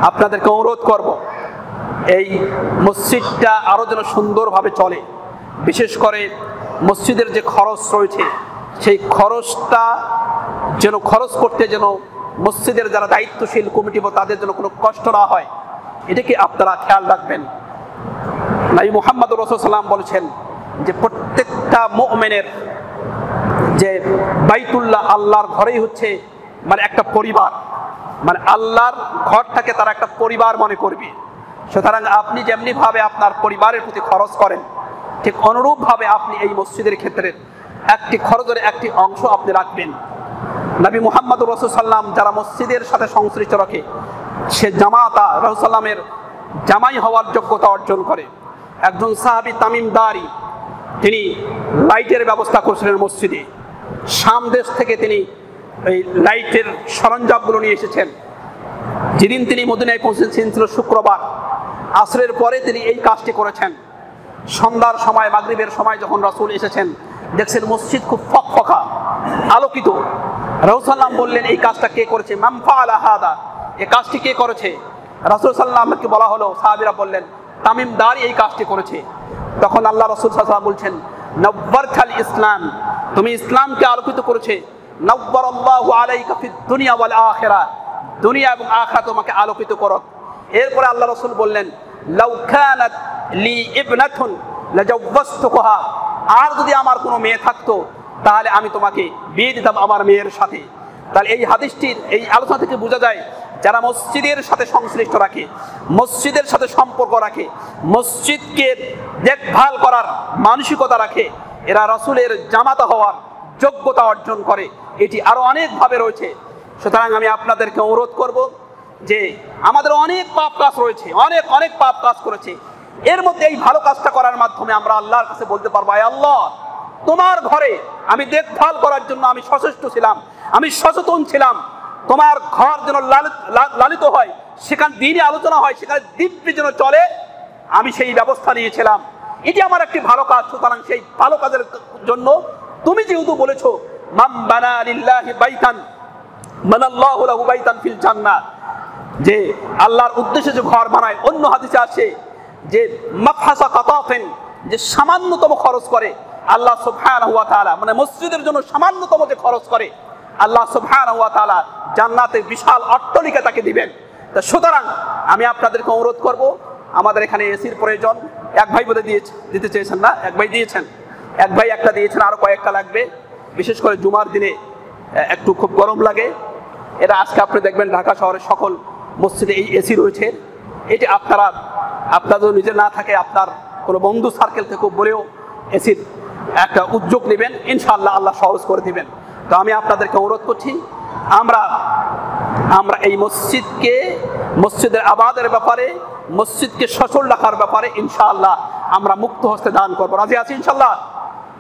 আপনাদেরকে অনুরোধ করব, এই মসজিদটা আরও যেন সুন্দরভাবে চলে। বিশেষ করে মসজিদের যে খরচ রয়েছে, সেই খরচটা যেন খরচ করতে যেন মসজিদের যারা দায়িত্বশীল কমিটি বা তাদের যেন কোনো কষ্ট না হয়, এটাকে আপনারা খেয়াল রাখবেন। নবী মুহাম্মদুর রাসূলুল্লাহ বলেছেন যে প্রত্যেকটা মুমিনের যে বাইতুল্লাহ, আল্লাহর ঘরেই হচ্ছে মানে একটা পরিবার, মানে আল্লাহর ঘরটাকে তারা একটা পরিবার মনে করবে। সুতরাং আপনি যেমনিভাবে আপনার পরিবারের প্রতি খরচ করেন, ঠিক অনুরূপভাবে আপনি এই মসজিদের ক্ষেত্রে একটি খরচের একটি অংশ আপনি রাখবেন। নবী মুহাম্মদুর রাসূলুল্লাহ যারা মসজিদের সাথে সংশ্লিষ্ট রাখে, সে জামাতা রাসূলুল্লাহের জামাই হওয়ার যোগ্যতা অর্জন করে। একজন সাহাবী তামিম দারি, তিনি লাইটের ব্যবস্থা করছিলেন মসজিদে। শাম দেশ থেকে তিনি এই লাইটের সরঞ্জামগুলো নিয়ে এসেছেন। যেদিন তিনি মদিনায় পৌঁছেছেন ছিল শুক্রবার, আসরের পরে তিনি এই কাজটি করেছেন। সন্ধ্যার সময়, মাগরিবের সময় যখন রাসূল এসেছেন, দেখছেন মসজিদ খুব ফকফকা, আলোকিত। রাসূলুল্লাহ বললেন, এই কাজটা কে করেছে? মান ফাআলা হাদা, এই কাজটি কে করেছে? রাসূল সাল্লাল্লাহু আলাইহি ওয়াসাল্লামকে বলা হলো, সাহাবীরা বললেন তামিম দারি এই কাজটি করেছে। তখন আল্লাহ রাসূল সাল্লাল্লাহু আলাইহি ওয়াসাল্লাম বলছেন, নব্বারকাল ইসলাম, তুমি ইসলামকে আলোকিত করেছে। নব্বারাল্লাহু আলাইকা ফিদ দুনিয়া ওয়াল আখিরা, দুনিয়া এবং আখিরাত তোমাকে আলোকিত করুক। এরপরে আল্লাহ রাসূল বললেন, লাউ কানাত লি ইবনাতুন লাজাওয়াজতুহা, আর যদি আমার কোনো মেয়ে থাকতো তাহলে আমি তোমাকে বিয়ে দিতাম আমার মেয়ের সাথে। তাহলে এই হাদিসটির এই আলোচনা থেকে বোঝা যায়, যারা মসজিদের সাথে সংশ্লিষ্ট রাখে, মসজিদের সাথে সম্পর্ক রাখে, মসজিদকে দেখভাল করার মানসিকতা রাখে, এরা রাসূলের জামাতা হওয়ার যোগ্যতা অর্জন করে। এটি আরো অনেকভাবে রয়েছে। সুতরাং আমি আপনাদেরকে অনুরোধ করব যে আমাদের অনেক পাপ কাজ রয়েছে, অনেক পাপ কাজ করেছে। এর মধ্যে এই ভালো কাজটা করার মাধ্যমে আমরা আল্লাহর কাছে বলতে পারবো, আয় আল্লাহ, তোমার ঘরে আমি দেখভাল করার জন্য আমি সচেষ্ট ছিলাম, আমি সচেতন ছিলাম। তোমার ঘর যেন লালিত হয়, সেখানে দিনে আলোচনা হয়, সেখানে দিব্যি যেন চলে, আমি সেই ব্যবস্থা নিয়েছিলাম। এটি আমার একটি ভালো কাজ। সুতরাং সেই ভালো কাজের জন্য তুমি যেহেতু বলেছো, মান বানা লিল্লাহি বাইতান বানাল্লাহু লাহু বাইতান ফিল জান্নাহ, যে আল্লাহর উদ্দেশ্যে যে ঘর বানায়, অন্য হাদিসে আছে যে মাফহাসা কাতাফিন, যে সামান্যতম খরচ করে আল্লাহ সুবহানাহু ওয়া তাআলা, মানে মসজিদের জন্য সামান্যতম যে খরচ করে আল্লাহ সুবহানাহু ওয়া তাআলা জান্নাতে বিশাল অট্টালিকা তাকে দিবেন। তা সুতরাং আমি আপনাদেরকে অনুরোধ করব, আমাদের এখানে এসির প্রয়োজন। এক ভাই বোধহয় দিতে চেয়েছেন না? এক ভাই দিয়েছেন, এক ভাই একটা দিয়েছেন, আরো কয়েকটা লাগবে। বিশেষ করে জুমার দিনে একটু খুব গরম লাগে। এটা আজকে আপনি দেখবেন ঢাকা শহরের সকল মসজিদে এই এসি রয়েছে। এটি আপনাদের নিজের না থাকে, আপনার কোনো বন্ধু সার্কেল থেকে বলেও এসির একটা উদ্যোগ নেবেন, ইনশাআল্লাহ আল্লাহ সহজ করে দিবেন। তো আমি আপনাদেরকে অনুরোধ করছি, আমরা এই মসজিদকে, মসজিদের আবাদের ব্যাপারে, মসজিদকে সচল রাখার ব্যাপারে ইনশাআল্লাহ আমরা মুক্ত হস্তে দান করবো। রাজি আছি ইনশাআল্লাহ?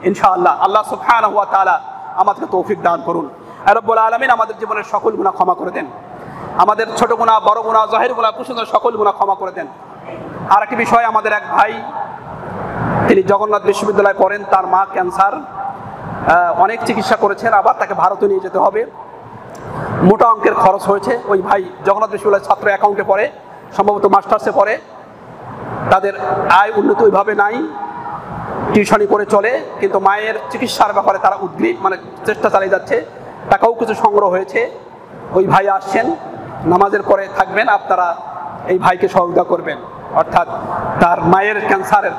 ইনশাআল্লাহ আল্লাহ সুবহানাহু ওয়া তাআলা আমাদেরকে তৌফিক দান করুন। রব্বুল আলামিন আমাদের জীবনের সকল গুনাহ ক্ষমা করে দেন, আমাদের ছোট গুনাহ, বড় গুনাহ, জাহির গুনাহ, কুসুন্দর সকল গুনাহ ক্ষমা করে দেন। আর একটি বিষয়, আমাদের এক ভাই, তিনি জগন্নাথ বিশ্ববিদ্যালয়ে পড়েন, তার মা ক্যান্সার, অনেক চিকিৎসা করেছেন, আবার তাকে ভারতে নিয়ে যেতে হবে, মোটা অঙ্কের খরচ হয়েছে। ওই ভাই জগন্নাথ বিশ্ববিদ্যালয়ের ছাত্র, অ্যাকাউন্টে পড়ে, সম্ভবত মাস্টার্সে পড়ে। তাদের আয় উন্নতি ওইভাবে নাই, টিউশনি করে চলে, কিন্তু মায়ের চিকিৎসার ব্যাপারে তারা উদ্গ্রীব, মানে চেষ্টা চালিয়ে যাচ্ছে। টাকাও কিছু সংগ্রহ হয়েছে। ওই ভাই আসছেন, নামাজের পরে থাকবেন, আপনারা এই ভাইকে সহযোগিতা করবেন, অর্থাৎ তার মায়ের ক্যান্সারের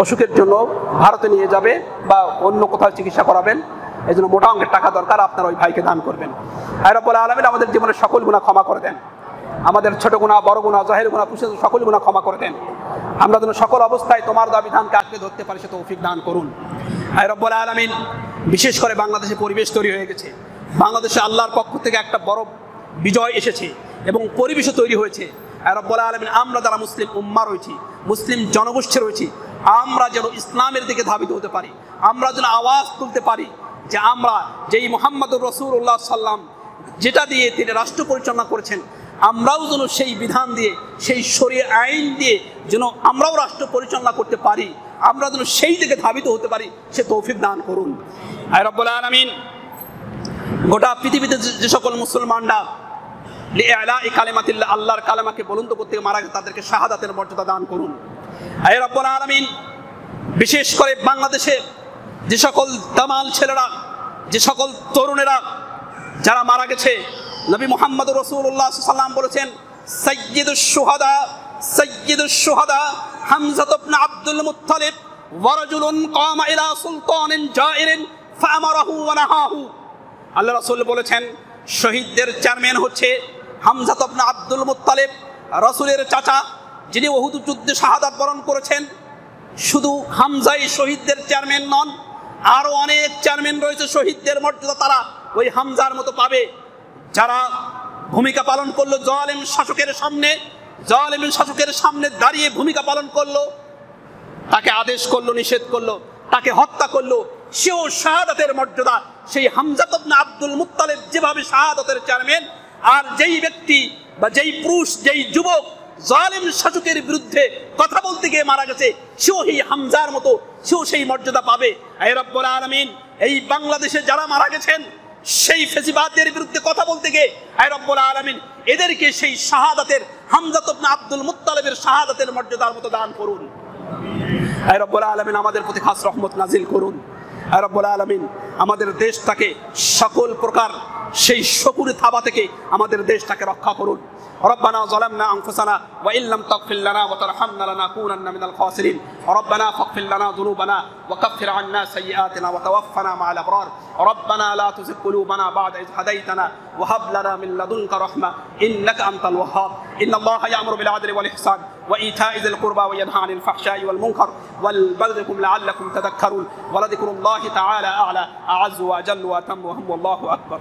অসুখের জন্য ভারতে নিয়ে যাবে বা অন্য কোথাও চিকিৎসা করাবেন। এই জন্য মোটা অঙ্কের টাকা দরকার, আপনারা ওই ভাইকে দান করবেন। আর রব্বুল আলামিন আমাদের জীবনের সকল গুনাহ ক্ষমা করে দেন, আমাদের ছোট গুনাহ, বড় গুনাহ, জাহির গুনাহ, কুসুন্দর সকল গুনাহ ক্ষমা করে দেন। আমরা যেন সকল অবস্থায় তোমার দেওয়া বিধানকে আঁকড়ে ধরতে পারি, সে তৌফিক দান করুন। আয় রব্বুল আলামিন, বিশেষ করে বাংলাদেশে পরিবেশ তৈরি হয়ে গেছে, বাংলাদেশে আল্লাহর পক্ষ থেকে একটা বড় বিজয় এসেছে এবং পরিবেশও তৈরি হয়েছে। আয় রব্বুল আলামিন, আমরা যারা মুসলিম উম্মাহ রয়েছি, মুসলিম জনগোষ্ঠী রয়েছি, আমরা যেন ইসলামের দিকে ধাবিত হতে পারি, আমরা যেন আওয়াজ তুলতে পারি যে আমরা যেই মুহাম্মদুর রাসূলুল্লাহ সাল্লাম যেটা দিয়ে তিনি রাষ্ট্র পরিচালনা করেছেন, আমরাও যেন সেই বিধান দিয়ে, সেই শরীয়ত আইন দিয়ে যেন আমরাও রাষ্ট্র পরিচালনা করতে পারি, আমরা যেন সেই দিকে ধাবিত হতে পারি, সে তৌফিক দান করুন। আয় রব্বুল আলামিন, গোটা পৃথিবীতে যে সকল মুসলমানরা লিইলাই কালিমাতিল্লাহ, আল্লাহর কালেমাকে বুলন্দ করতে মারা গেছে, তাদেরকে শাহাদাতের মর্যাদা দান করুন। আয় রব্বুল আলামিন, বিশেষ করে বাংলাদেশে যে সকল দামাল ছেলেরা, যে সকল তরুণেরা যারা মারা গেছে, নবী মুহাম্মদুর রাসূলুল্লাহ সাল্লাল্লাহু আলাইহি ওয়াসাল্লাম বলেছেন, সাইয়্যিদুশ শুহাদা হামজা ইবনে আব্দুল মুত্তালিব ওয়া রাজুলুন কামা ইলা সুলতানিন জাইরিন ফাআমারাহু ওয়া নাহাহু। আল্লাহ রাসূল বলেছেন, শহীদদের চেয়ারম্যান হচ্ছে হামজা ইবনে আব্দুল মুত্তালিব, রাসূলের চাচা, যিনি উহুদ যুদ্ধে শাহাদাত বরণ করেছেন। শুধু হামজাই শহীদদের চেয়ারম্যান নন, আরো অনেক চেয়ারম্যান রয়েছে শহীদদের মর্যাদা তারা ওই হামজার মতো পাবে, যারা ভূমিকা পালন করলো জালেম শাসকের সামনে দাঁড়িয়ে ভূমিকা পালন করলো, তাকে আদেশ করলো, নিষেধ করলো, তাকে হত্যা করলো, সেও শাহাদাতের মর্যাদা। সেই হামজা ইবনে আব্দুল মুত্তালিব যেভাবে শাহাদাতের চেয়ারম্যান, আর যেই ব্যক্তি বা যেই পুরুষ, যেই যুবক জালেম শাসকের বিরুদ্ধে কথা বলতে গিয়ে মারা গেছে, সেও এই হামজার মতো, সেও সেই মর্যাদা পাবে। আয় রব্বুল আলামিন, এই বাংলাদেশে যারা মারা গেছেন সেই ফেসিবাদের বিরুদ্ধে কথা বলতে গিয়ে, আয় রব্বুল আলামিন, এদেরকে সেই শাহাদাতের, হামজা ইবনে আব্দুল মুত্তালিবের শাহাদাতের মর্যাদার মতো দান করুন। আয় রব্বুল আলামিন, আমাদের প্রতি খাস রহমত নাজিল করুন। আয় রব্বুল আলামিন, আমাদের দেশটাকে সকল প্রকার সেই শকুনি থাবা থেকে আমাদের দেশটাকে রক্ষা করুন। ربنا ظلمنا أنفسنا وإن لم تغفر لنا وترحمنا لنكونن من الخاسرين. ربنا فاغفر لنا ذنوبنا وكفر عنا سيئاتنا وتوفنا مع الأبرار. ربنا لا تزغ قلوبنا بعد إذ هديتنا وهب لنا من لدنك رحمة إنك أنت الوهاب. إن الله يأمر بالعدل والإحسان وإيتاء ذي القربى وينهى عن الفحشاء والمنكر والبغي لعلكم تذكرون. ولذكر الله تعالى أعلى أعز وأجل وأتم وهو الله أكبر.